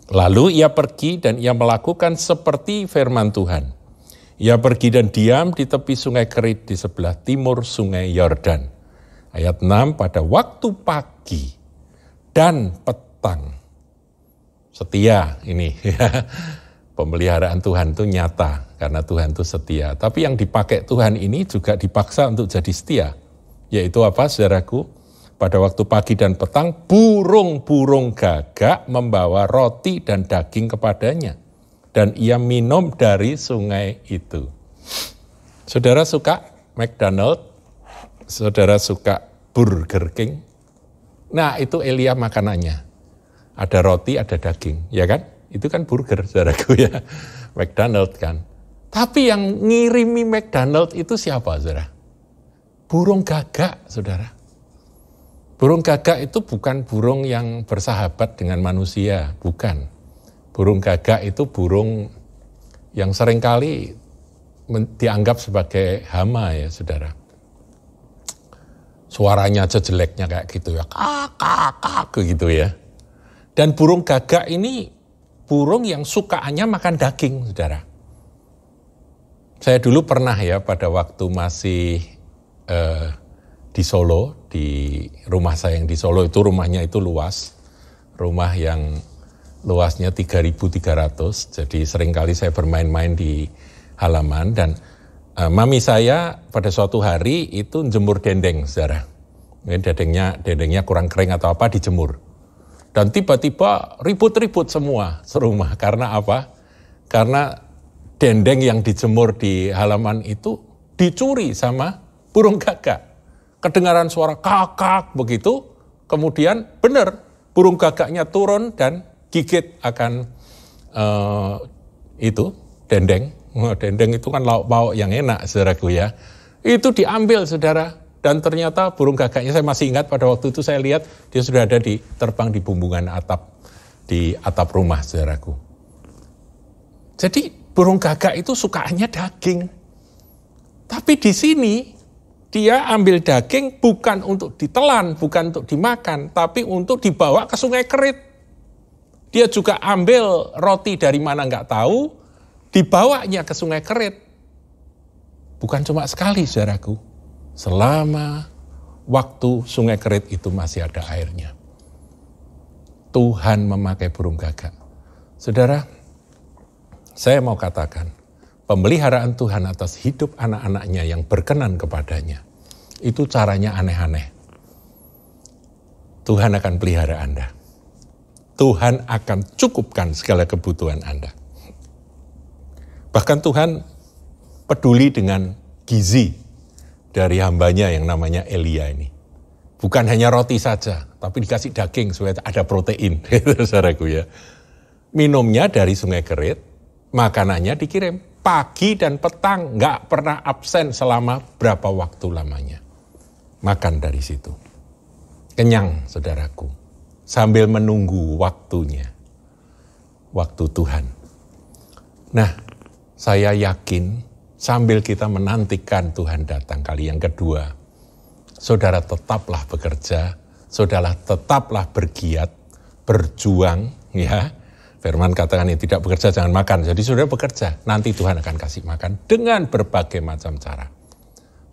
Speaker 2: Lalu ia pergi dan ia melakukan seperti firman Tuhan. Ia pergi dan diam di tepi sungai Kerit di sebelah timur sungai Yordan. Ayat 6, pada waktu pagi dan petang. Setia ini. Pemeliharaan Tuhan itu nyata karena Tuhan itu setia. Tapi yang dipakai Tuhan ini juga dipaksa untuk jadi setia. Yaitu apa saudaraku? Pada waktu pagi dan petang, burung-burung gagak membawa roti dan daging kepadanya. Dan ia minum dari sungai itu. Saudara suka McDonald? Saudara suka Burger King? Nah itu Elia makanannya. Ada roti, ada daging, ya kan? Itu kan burger, saudaraku ya. McDonald kan. Tapi yang ngirimi McDonald itu siapa, saudara? Burung gagak, saudara. Burung gagak itu bukan burung yang bersahabat dengan manusia, bukan. Burung gagak itu burung yang seringkali dianggap sebagai hama ya, saudara. Suaranya aja jeleknya kayak gitu ya, kak gitu ya. Dan burung gagak ini burung yang sukaannya makan daging, saudara. Saya dulu pernah ya pada waktu masih di Solo, di rumah saya yang di Solo itu rumahnya itu luas. Rumah yang luasnya 3.300, jadi seringkali saya bermain-main di halaman. Dan mami saya pada suatu hari itu jemur dendeng, saudara. Dendengnya kurang kering atau apa dijemur. Dan tiba-tiba ribut-ribut semua serumah. Karena apa? Karena dendeng yang dijemur di halaman itu dicuri sama burung gagak. Kedengaran suara kakak begitu, kemudian benar burung gagaknya turun dan gigit akan itu dendeng. Dendeng itu kan lauk pauk yang enak, saudaraku ya. Itu diambil, saudara. Dan ternyata burung gagaknya, saya masih ingat pada waktu itu saya lihat dia sudah ada terbang di bumbungan atap, di atap rumah, saudaraku. Jadi burung gagak itu sukaannya daging. Tapi di sini dia ambil daging bukan untuk ditelan, bukan untuk dimakan, tapi untuk dibawa ke sungai Kerit. Dia juga ambil roti dari mana nggak tahu, dibawanya ke sungai Kerit. Bukan cuma sekali, saudaraku. Selama waktu sungai Kerit itu masih ada airnya. Tuhan memakai burung gagak. Saudara, saya mau katakan, pemeliharaan Tuhan atas hidup anak-anaknya yang berkenan kepadanya, itu caranya aneh-aneh. Tuhan akan pelihara Anda. Tuhan akan cukupkan segala kebutuhan Anda. Bahkan Tuhan peduli dengan gizi dari hambanya yang namanya Elia ini. Bukan hanya roti saja, tapi dikasih daging supaya ada protein, saudaraku ya. Minumnya dari sungai Kerit, makanannya dikirim. Pagi dan petang, nggak pernah absen selama berapa waktu lamanya. Makan dari situ. Kenyang, saudaraku. Sambil menunggu waktunya. Waktu Tuhan. Nah, saya yakin sambil kita menantikan Tuhan datang kali yang kedua, saudara tetaplah bekerja, saudara tetaplah bergiat, berjuang, ya. Firman katakan yang tidak bekerja jangan makan. Jadi saudara bekerja, nanti Tuhan akan kasih makan dengan berbagai macam cara.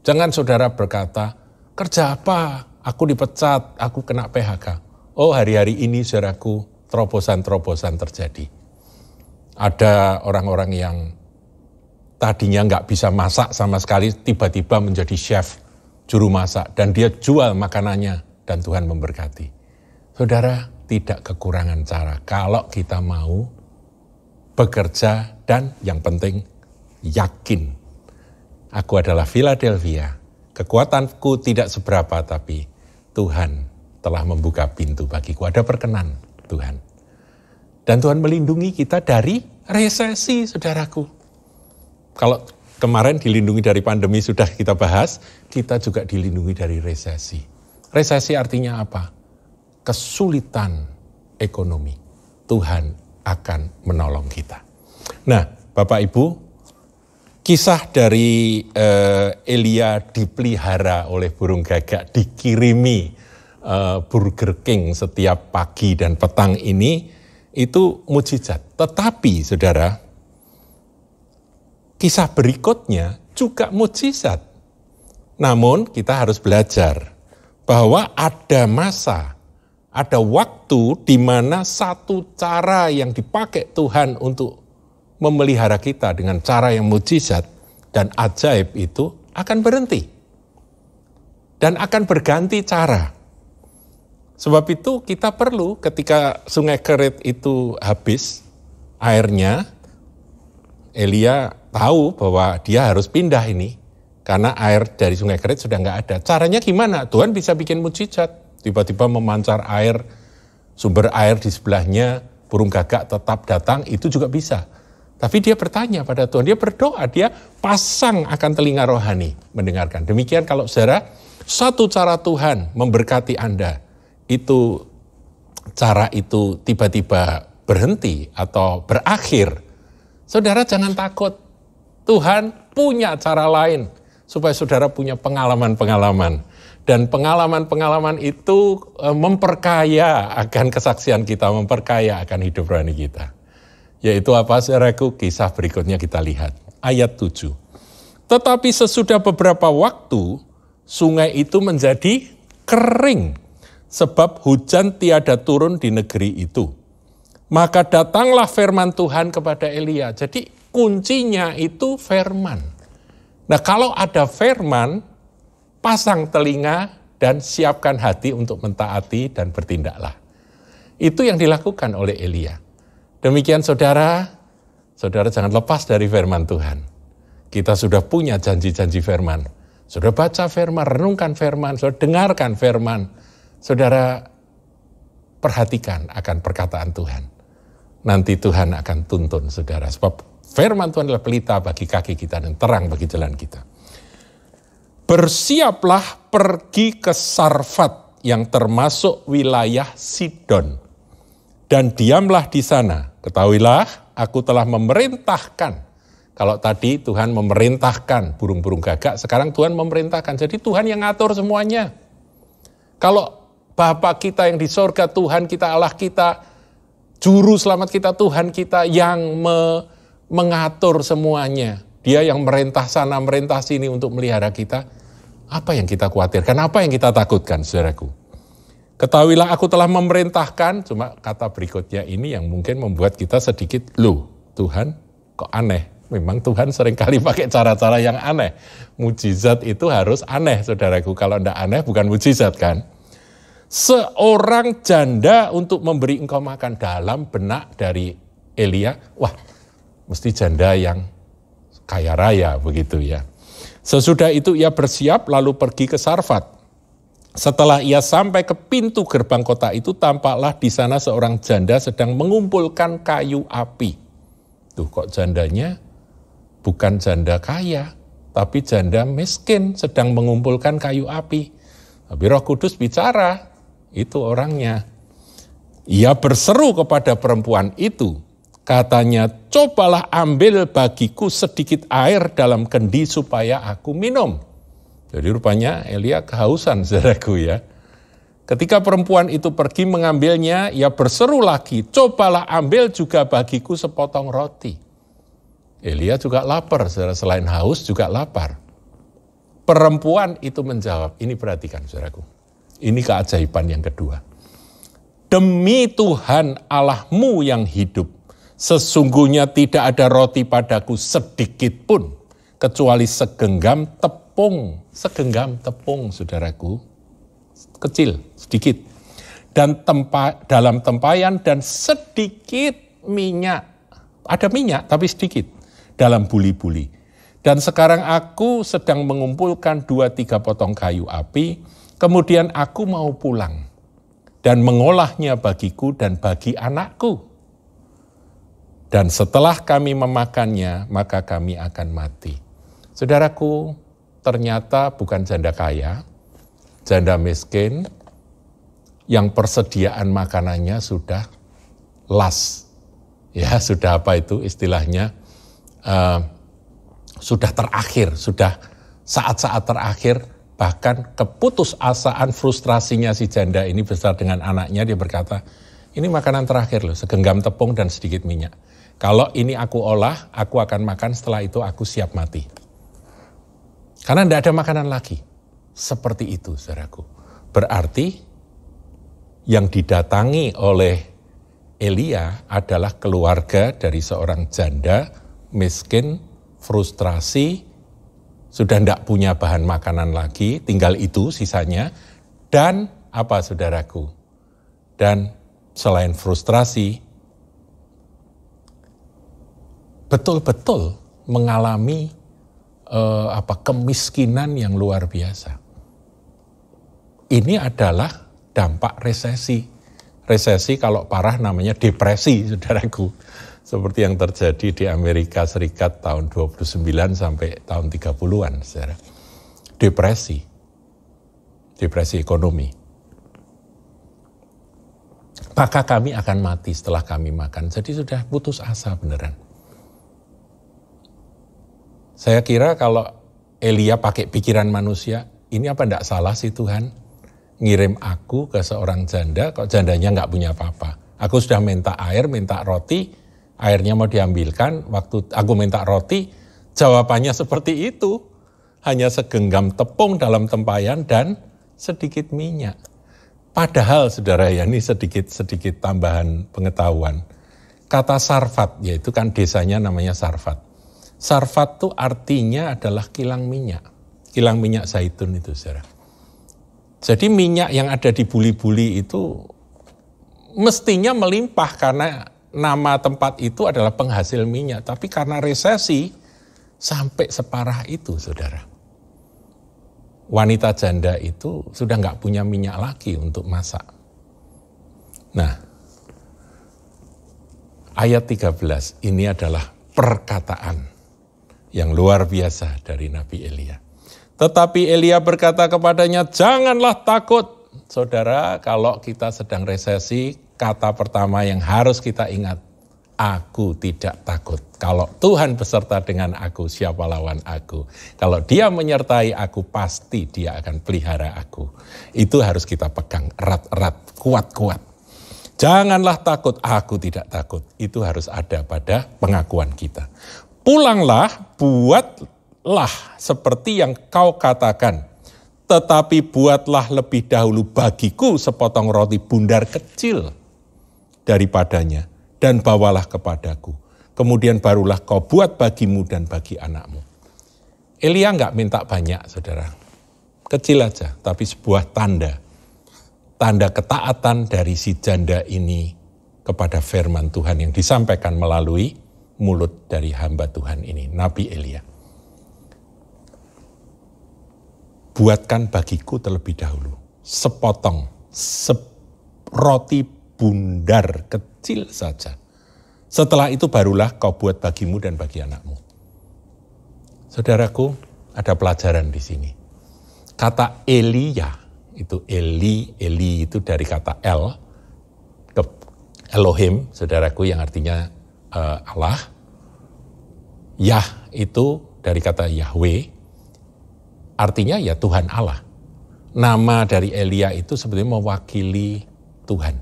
Speaker 2: Jangan saudara berkata, kerja apa? Aku dipecat, aku kena PHK. Oh, hari-hari ini saudaraku, terobosan-terobosan terjadi. Ada orang-orang yang tadinya nggak bisa masak sama sekali, tiba-tiba menjadi chef, juru masak, dan dia jual makanannya, dan Tuhan memberkati. Saudara, tidak kekurangan cara kalau kita mau bekerja dan yang penting yakin. Aku adalah Philadelphia, kekuatanku tidak seberapa, tapi Tuhan telah membuka pintu bagiku, ada perkenan Tuhan. Dan Tuhan melindungi kita dari resesi, saudaraku. Kalau kemarin dilindungi dari pandemi sudah kita bahas, kita juga dilindungi dari resesi. Resesi artinya apa? Kesulitan ekonomi. Tuhan akan menolong kita. Nah, Bapak Ibu, kisah dari Elia dipelihara oleh burung gagak, dikirimi Burger King setiap pagi dan petang ini, itu mujizat. Tetapi saudara, kisah berikutnya juga mujizat. Namun kita harus belajar bahwa ada masa, ada waktu di mana satu cara yang dipakai Tuhan untuk memelihara kita dengan cara yang mujizat dan ajaib itu akan berhenti. Dan akan berganti cara. Sebab itu kita perlu ketika sungai Kerit itu habis airnya, Elia tahu bahwa dia harus pindah ini. Karena air dari sungai Kerit sudah nggak ada. Caranya gimana? Tuhan bisa bikin mujizat. Tiba-tiba memancar air, sumber air di sebelahnya, burung gagak tetap datang, itu juga bisa. Tapi dia bertanya pada Tuhan, dia berdoa, dia pasang akan telinga rohani mendengarkan. Demikian kalau saudara, satu cara Tuhan memberkati Anda, itu cara itu tiba-tiba berhenti atau berakhir. Saudara jangan takut, Tuhan punya cara lain supaya saudara punya pengalaman-pengalaman. Dan pengalaman-pengalaman itu memperkaya akan kesaksian kita, memperkaya akan hidup rohani kita. Yaitu apa saudaraku? Kisah berikutnya kita lihat. Ayat 7. Tetapi sesudah beberapa waktu, sungai itu menjadi kering. Sebab hujan tiada turun di negeri itu. Maka datanglah firman Tuhan kepada Elia. Jadi kuncinya itu firman. Nah kalau ada firman, pasang telinga dan siapkan hati untuk mentaati dan bertindaklah. Itu yang dilakukan oleh Elia. Demikian saudara jangan lepas dari firman Tuhan. Kita sudah punya janji-janji firman. Sudah baca firman, renungkan firman, sudah dengarkan firman. Saudara perhatikan akan perkataan Tuhan. Nanti Tuhan akan tuntun saudara. Sebab firman Tuhan adalah pelita bagi kaki kita dan terang bagi jalan kita. Bersiaplah pergi ke Sarfat yang termasuk wilayah Sidon. Dan diamlah di sana. Ketahuilah aku telah memerintahkan. Kalau tadi Tuhan memerintahkan burung-burung gagak, sekarang Tuhan memerintahkan. Jadi Tuhan yang ngatur semuanya. Kalau Bapa kita yang di sorga, Tuhan kita, Allah kita, Juru selamat kita, Tuhan kita yang mengatur semuanya. Dia yang merintah sana, merintah sini untuk melihara kita. Apa yang kita khawatirkan, apa yang kita takutkan, saudaraku? Ketahuilah aku telah memerintahkan, cuma kata berikutnya ini yang mungkin membuat kita sedikit, loh Tuhan kok aneh. Memang Tuhan seringkali pakai cara-cara yang aneh. Mujizat itu harus aneh, saudaraku. Kalau tidak aneh bukan mujizat kan? Seorang janda untuk memberi engkau makan, dalam benak dari Elia. Wah, mesti janda yang kaya raya begitu ya. Sesudah itu ia bersiap lalu pergi ke Sarfat. Setelah ia sampai ke pintu gerbang kota itu, tampaklah di sana seorang janda sedang mengumpulkan kayu api. Tuh kok jandanya bukan janda kaya, tapi janda miskin sedang mengumpulkan kayu api. Tapi Roh Kudus bicara, itu orangnya. Ia berseru kepada perempuan itu, katanya, cobalah ambil bagiku sedikit air dalam kendi supaya aku minum. Jadi rupanya Elia kehausan, saudaraku ya. Ketika perempuan itu pergi mengambilnya, ia berseru lagi, cobalah ambil juga bagiku sepotong roti. Elia juga lapar, saudara, selain haus juga lapar. Perempuan itu menjawab, ini perhatikan saudaraku, ini keajaiban yang kedua. Demi Tuhan Allahmu yang hidup, sesungguhnya tidak ada roti padaku sedikit pun, kecuali segenggam tepung, saudaraku, kecil, sedikit. Dan dalam tempayan dan sedikit minyak, ada minyak tapi sedikit, dalam buli-buli. Dan sekarang aku sedang mengumpulkan 2-3 potong kayu api, kemudian aku mau pulang dan mengolahnya bagiku dan bagi anakku. Dan setelah kami memakannya, maka kami akan mati. Saudaraku, ternyata bukan janda kaya, janda miskin, yang persediaan makanannya sudah las. Ya, sudah apa itu istilahnya, sudah terakhir, sudah saat-saat terakhir, bahkan keputusasaan frustrasinya si janda ini besar dengan anaknya, dia berkata, ini makanan terakhir loh, segenggam tepung dan sedikit minyak. Kalau ini aku olah, aku akan makan, setelah itu aku siap mati. Karena tidak ada makanan lagi. Seperti itu, saudaraku. Berarti yang didatangi oleh Elia adalah keluarga dari seorang janda, miskin, frustrasi, sudah tidak punya bahan makanan lagi, tinggal itu sisanya. Dan apa saudaraku? Dan selain frustrasi, betul-betul mengalami kemiskinan yang luar biasa. Ini adalah dampak resesi. Resesi kalau parah namanya depresi, saudaraku. Seperti yang terjadi di Amerika Serikat tahun 29 sampai tahun 30-an, saudara. Depresi ekonomi. Maka kami akan mati setelah kami makan. Jadi sudah putus asa beneran. Saya kira kalau Elia pakai pikiran manusia, ini apa enggak salah sih Tuhan? Ngirim aku ke seorang janda, kok jandanya enggak punya apa-apa. Aku sudah minta air, minta roti, airnya mau diambilkan, waktu aku minta roti, jawabannya seperti itu. Hanya segenggam tepung dalam tempayan dan sedikit minyak. Padahal saudara ya, ini sedikit tambahan pengetahuan. Kata Sarfat, yaitu kan desanya namanya Sarfat. Sarfat itu artinya adalah kilang minyak zaitun itu, saudara. Jadi minyak yang ada di buli-buli itu mestinya melimpah karena nama tempat itu adalah penghasil minyak. Tapi karena resesi sampai separah itu, saudara. Wanita janda itu sudah nggak punya minyak lagi untuk masak. Nah, ayat 13 ini adalah perkataan yang luar biasa dari Nabi Elia. Tetapi Elia berkata kepadanya, janganlah takut. Saudara, kalau kita sedang resesi, kata pertama yang harus kita ingat, aku tidak takut. Kalau Tuhan beserta dengan aku, siapa lawan aku? Kalau Dia menyertai aku, pasti Dia akan pelihara aku. Itu harus kita pegang erat-erat, kuat-kuat. Janganlah takut, aku tidak takut. Itu harus ada pada pengakuan kita. Pulanglah, buatlah seperti yang kau katakan. Tetapi buatlah lebih dahulu bagiku sepotong roti bundar kecil daripadanya. Dan bawalah kepadaku. Kemudian barulah kau buat bagimu dan bagi anakmu. Elia enggak minta banyak, saudara. Kecil aja, tapi sebuah tanda. Tanda ketaatan dari si janda ini kepada firman Tuhan yang disampaikan melalui mulut dari hamba Tuhan ini, Nabi Elia. Buatkan bagiku terlebih dahulu sepotong roti bundar kecil saja. Setelah itu barulah kau buat bagimu dan bagi anakmu. Saudaraku, ada pelajaran di sini. Kata Elia, itu Eli itu dari kata El, ke Elohim, saudaraku, yang artinya Allah. Yah itu dari kata Yahweh. artinya ya Tuhan Allah. Nama dari Elia itu sebetulnya mewakili Tuhan.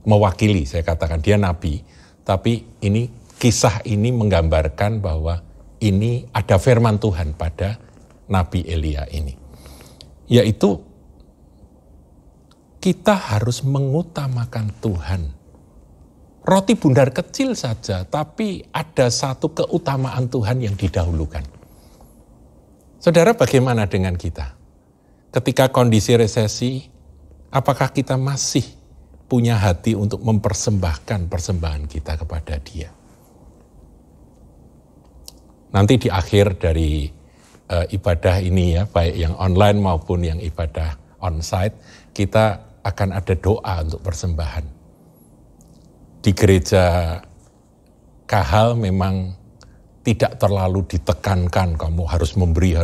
Speaker 2: Mewakili, saya katakan dia nabi. Tapi ini kisah ini menggambarkan bahwa ini ada firman Tuhan pada Nabi Elia ini. Yaitu kita harus mengutamakan Tuhan. Roti bundar kecil saja, tapi ada satu keutamaan Tuhan yang didahulukan. Saudara, bagaimana dengan kita? Ketika kondisi resesi, apakah kita masih punya hati untuk mempersembahkan persembahan kita kepada Dia? Nanti di akhir dari ibadah ini ya, baik yang online maupun yang ibadah onsite, kita akan ada doa untuk persembahan. Di gereja Kahal memang tidak terlalu ditekankan kamu harus memberi.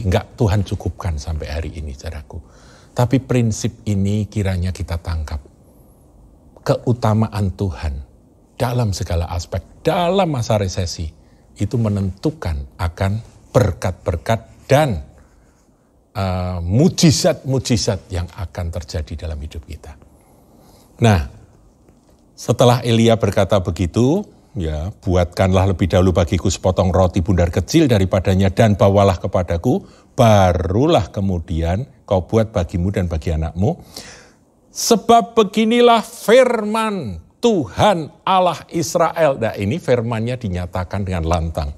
Speaker 2: Enggak, Tuhan cukupkan sampai hari ini, saudaraku. Tapi prinsip ini kiranya kita tangkap. Keutamaan Tuhan dalam segala aspek, dalam masa resesi, itu menentukan akan berkat-berkat dan mujizat-mujizat yang akan terjadi dalam hidup kita. Nah, setelah Elia berkata begitu, ya, buatkanlah lebih dahulu bagiku sepotong roti bundar kecil daripadanya dan bawalah kepadaku, barulah kemudian kau buat bagimu dan bagi anakmu. Sebab beginilah firman Tuhan Allah Israel. Nah, ini firmannya dinyatakan dengan lantang.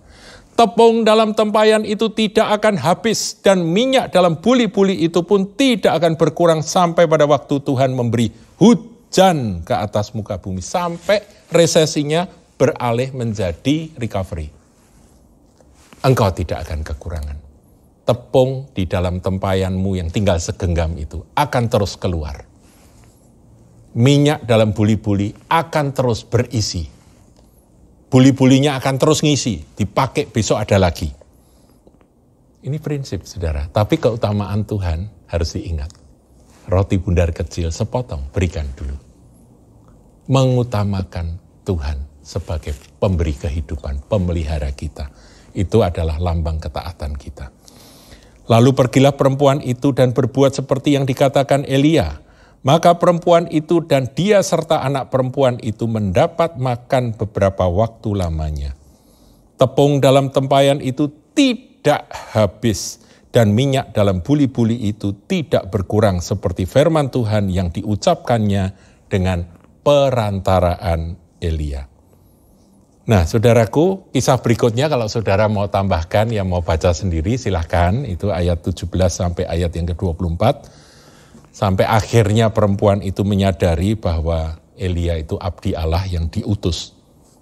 Speaker 2: Tepung dalam tempayan itu tidak akan habis dan minyak dalam buli-buli itu pun tidak akan berkurang sampai pada waktu Tuhan memberi hujan ke atas muka bumi. Sampai resesinya beralih menjadi recovery. Engkau tidak akan kekurangan. Tepung di dalam tempayanmu yang tinggal segenggam itu akan terus keluar. Minyak dalam buli-buli akan terus berisi. Buli-bulinya akan terus ngisi, dipakai besok ada lagi. Ini prinsip, saudara. Tapi keutamaan Tuhan harus diingat. Roti bundar kecil sepotong, berikan dulu. Mengutamakan Tuhan sebagai pemberi kehidupan, pemelihara kita. Itu adalah lambang ketaatan kita. Lalu pergilah perempuan itu dan berbuat seperti yang dikatakan Elia. Maka perempuan itu dan dia serta anak perempuan itu mendapat makan beberapa waktu lamanya. Tepung dalam tempayan itu tidak habis dan minyak dalam buli-buli itu tidak berkurang seperti firman Tuhan yang diucapkannya dengan perantaraan Elia. Nah, saudaraku, kisah berikutnya kalau saudara mau tambahkan, ya mau baca sendiri silahkan. Itu ayat 17 sampai ayat yang ke-24. Sampai akhirnya perempuan itu menyadari bahwa Elia itu abdi Allah yang diutus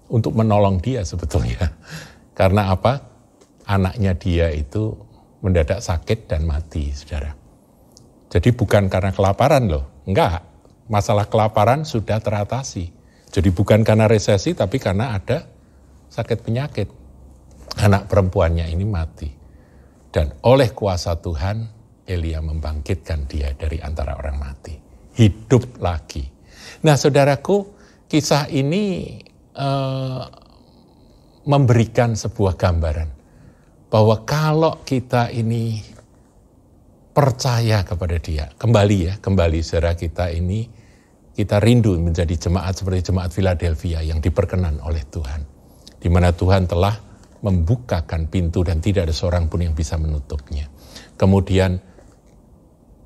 Speaker 2: untuk menolong dia sebetulnya. Karena apa? Anaknya dia itu mendadak sakit dan mati, saudara. Jadi bukan karena kelaparan loh, enggak. Masalah kelaparan sudah teratasi. Jadi bukan karena resesi, tapi karena ada sakit penyakit. Anak perempuannya ini mati. Dan oleh kuasa Tuhan, Elia membangkitkan dia dari antara orang mati. Hidup lagi. Nah, saudaraku, kisah ini memberikan sebuah gambaran. Bahwa kalau kita ini percaya kepada dia, kembali saudara kita ini, kita rindu menjadi jemaat seperti jemaat Philadelphia yang diperkenan oleh Tuhan. Di mana Tuhan telah membukakan pintu dan tidak ada seorang pun yang bisa menutupnya. Kemudian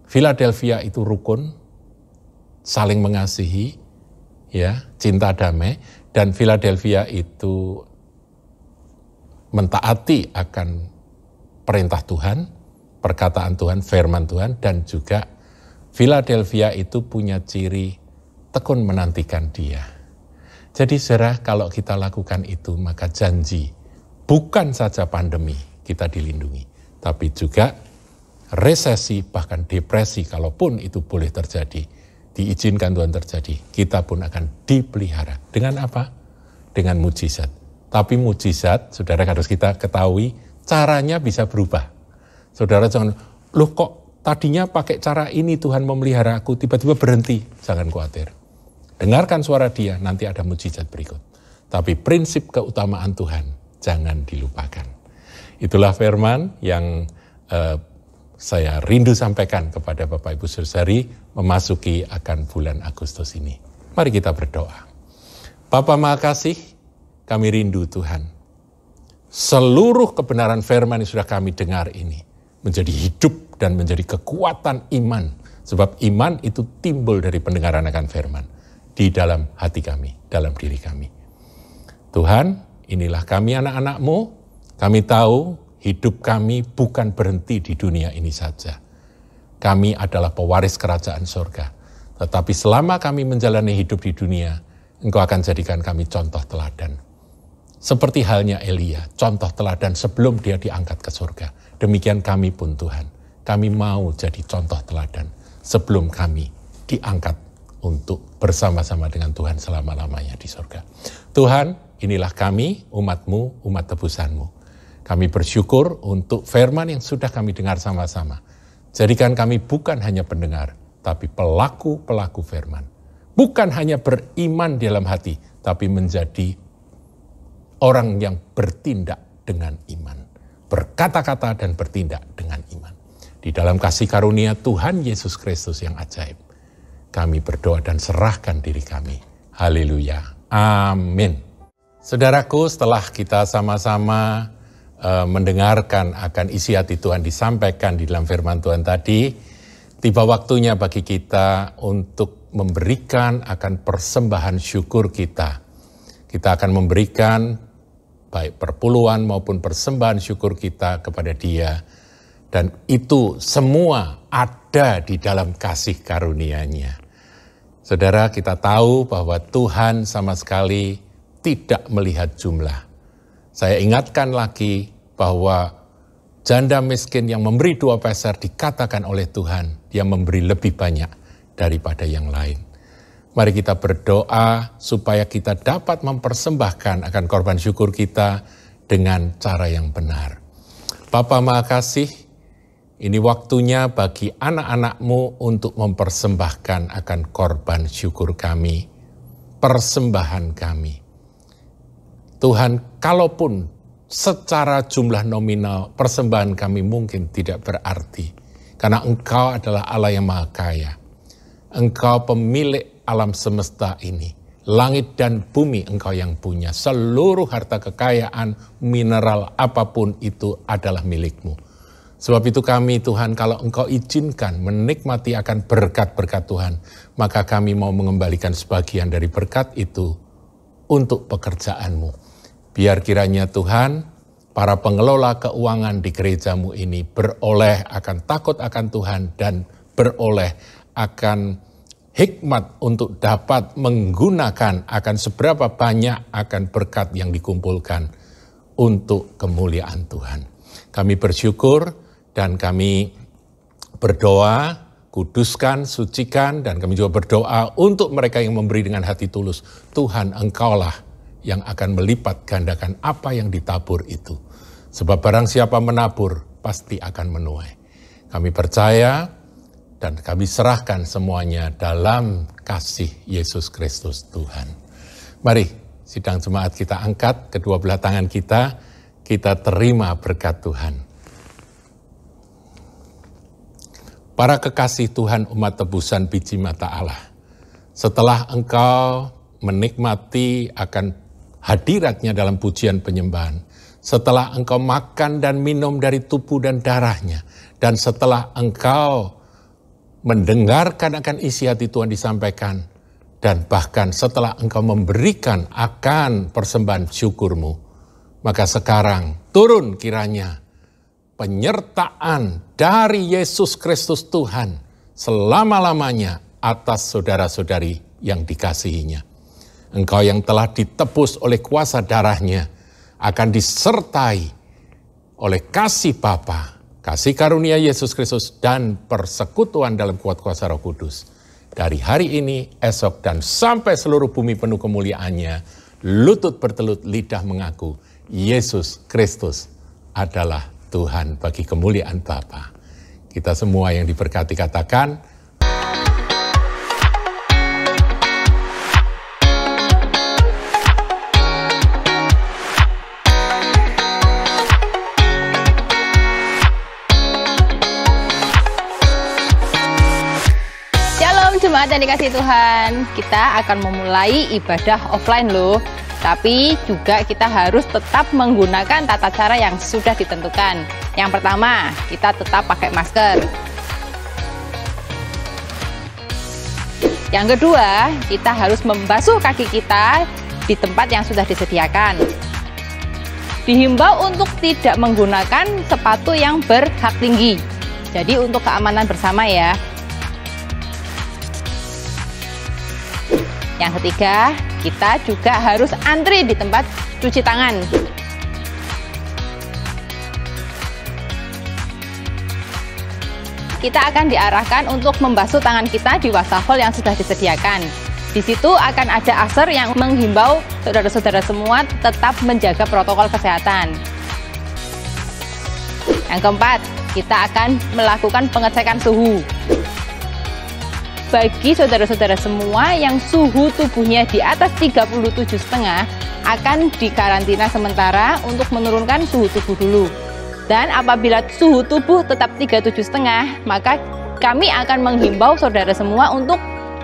Speaker 2: Philadelphia itu rukun, saling mengasihi, ya, cinta damai, dan Philadelphia itu mentaati akan perintah Tuhan, perkataan Tuhan, firman Tuhan, dan juga Philadelphia itu punya ciri tekun menantikan Dia. Jadi saudara, kalau kita lakukan itu, maka janji bukan saja pandemi kita dilindungi, tapi juga resesi, bahkan depresi, kalaupun itu boleh terjadi, diizinkan Tuhan terjadi, kita pun akan dipelihara. Dengan apa? Dengan mujizat. Tapi mujizat, saudara harus kita ketahui, caranya bisa berubah. Saudara jangan, loh kok tadinya pakai cara ini Tuhan memelihara aku, tiba-tiba berhenti. Jangan khawatir. Dengarkan suara Dia, nanti ada mujizat berikut. Tapi prinsip keutamaan Tuhan, jangan dilupakan. Itulah firman yang saya rindu sampaikan kepada Bapak Ibu Saudari memasuki akan bulan Agustus ini. Mari kita berdoa. Bapa Maha Kasih, kami rindu Tuhan. Seluruh kebenaran firman yang sudah kami dengar ini menjadi hidup dan menjadi kekuatan iman. Sebab iman itu timbul dari pendengaran akan firman di dalam hati kami, dalam diri kami. Tuhan, inilah kami anak-anak-Mu. Kami tahu hidup kami bukan berhenti di dunia ini saja. Kami adalah pewaris kerajaan surga. Tetapi selama kami menjalani hidup di dunia, Engkau akan jadikan kami contoh teladan. Seperti halnya Elia, contoh teladan sebelum dia diangkat ke surga. Demikian kami pun Tuhan. Kami mau jadi contoh teladan sebelum kami diangkat untuk bersama-sama dengan Tuhan selama-lamanya di surga. Tuhan, inilah kami, umat-Mu, umat tebusan-Mu. Kami bersyukur untuk firman yang sudah kami dengar sama-sama. Jadikan kami bukan hanya pendengar, tapi pelaku-pelaku firman. Bukan hanya beriman di dalam hati, tapi menjadi orang yang bertindak dengan iman. Berkata-kata dan bertindak dengan iman. Di dalam kasih karunia Tuhan Yesus Kristus yang ajaib, kami berdoa dan serahkan diri kami. Haleluya. Amin. Saudaraku, setelah kita sama-sama mendengarkan akan isi hati Tuhan disampaikan di dalam firman Tuhan tadi, tiba waktunya bagi kita untuk memberikan akan persembahan syukur kita. Kita akan memberikan baik perpuluhan maupun persembahan syukur kita kepada Dia. Dan itu semua ada di dalam kasih karunia-Nya. Saudara, kita tahu bahwa Tuhan sama sekali tidak melihat jumlah. Saya ingatkan lagi bahwa janda miskin yang memberi 2 peser dikatakan oleh Tuhan, dia memberi lebih banyak daripada yang lain. Mari kita berdoa supaya kita dapat mempersembahkan akan korban syukur kita dengan cara yang benar. Bapa Maha Kasih, ini waktunya bagi anak-anak-Mu untuk mempersembahkan akan korban syukur kami, persembahan kami. Tuhan, kalaupun secara jumlah nominal persembahan kami mungkin tidak berarti, karena Engkau adalah Allah yang Maha Kaya. Engkau pemilik alam semesta ini, langit dan bumi Engkau yang punya, seluruh harta kekayaan, mineral apapun itu adalah milik-Mu. Sebab itu kami Tuhan, kalau Engkau izinkan menikmati akan berkat-berkat Tuhan, maka kami mau mengembalikan sebagian dari berkat itu untuk pekerjaan-Mu. Biar kiranya Tuhan, para pengelola keuangan di gereja-Mu ini beroleh akan takut akan Tuhan dan beroleh akan hikmat untuk dapat menggunakan akan seberapa banyak akan berkat yang dikumpulkan untuk kemuliaan Tuhan. Kami bersyukur dan kami berdoa, kuduskan, sucikan, dan kami juga berdoa untuk mereka yang memberi dengan hati tulus. Tuhan, Engkaulah yang akan melipat gandakan apa yang ditabur itu. Sebab barang siapa menabur, pasti akan menuai. Kami percaya dan kami serahkan semuanya dalam kasih Yesus Kristus Tuhan. Mari sidang jemaat kita angkat kedua belah tangan kita terima berkat Tuhan. Para kekasih Tuhan umat tebusan biji mata Allah, setelah engkau menikmati akan hadiratnya dalam pujian penyembahan, setelah engkau makan dan minum dari tubuh dan darahnya, dan setelah engkau mendengarkan akan isi hati Tuhan disampaikan, dan bahkan setelah engkau memberikan akan persembahan syukurmu, maka sekarang turun kiranya penyertaan dari Yesus Kristus Tuhan selama-lamanya atas saudara-saudari yang dikasihinya. Engkau yang telah ditebus oleh kuasa darahnya akan disertai oleh kasih Bapa, kasih karunia Yesus Kristus dan persekutuan dalam kuat kuasa Roh Kudus. Dari hari ini, esok, dan sampai seluruh bumi penuh kemuliaannya, lutut bertelut, lidah mengaku, Yesus Kristus adalah Tuhan bagi kemuliaan Bapa. Kita semua yang diberkati katakan,
Speaker 1: Jemaat yang dikasihi Tuhan, kita akan memulai ibadah offline loh. Tapi juga kita harus tetap menggunakan tata cara yang sudah ditentukan. Yang pertama, kita tetap pakai masker. Yang kedua, kita harus membasuh kaki kita di tempat yang sudah disediakan. Dihimbau untuk tidak menggunakan sepatu yang berhak tinggi. Jadi untuk keamanan bersama ya. Yang ketiga, kita juga harus antri di tempat cuci tangan. Kita akan diarahkan untuk membasuh tangan kita di wastafel yang sudah disediakan. Di situ akan ada aser yang menghimbau saudara-saudara semua tetap menjaga protokol kesehatan. Yang keempat, kita akan melakukan pengecekan suhu. Bagi saudara-saudara semua yang suhu tubuhnya di atas 37,5 akan dikarantina sementara untuk menurunkan suhu tubuh dulu. Dan apabila suhu tubuh tetap 37,5, maka kami akan menghimbau saudara semua untuk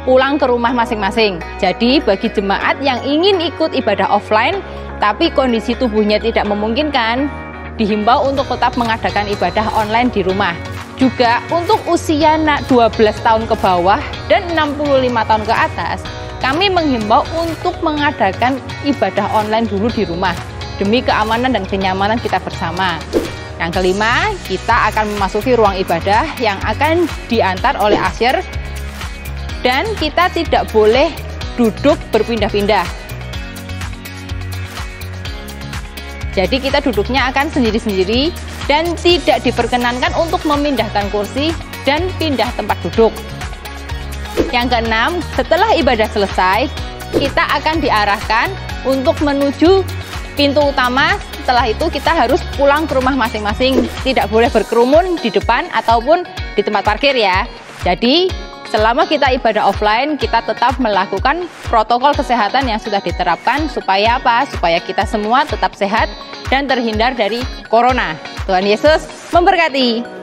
Speaker 1: pulang ke rumah masing-masing. Jadi bagi jemaat yang ingin ikut ibadah offline tapi kondisi tubuhnya tidak memungkinkan, dihimbau untuk tetap mengadakan ibadah online di rumah. Juga untuk usia 12 tahun ke bawah dan 65 tahun ke atas, kami menghimbau untuk mengadakan ibadah online dulu di rumah demi keamanan dan kenyamanan kita bersama. Yang kelima, kita akan memasuki ruang ibadah yang akan diantar oleh asir dan kita tidak boleh duduk berpindah-pindah. Jadi kita duduknya akan sendiri-sendiri dan tidak diperkenankan untuk memindahkan kursi dan pindah tempat duduk. Yang keenam, setelah ibadah selesai, kita akan diarahkan untuk menuju pintu utama. Setelah itu kita harus pulang ke rumah masing-masing. Tidak boleh berkerumun di depan ataupun di tempat parkir ya. Jadi selama kita ibadah offline, kita tetap melakukan protokol kesehatan yang sudah diterapkan. Supaya apa? Supaya kita semua tetap sehat dan terhindar dari corona. Tuhan Yesus memberkati.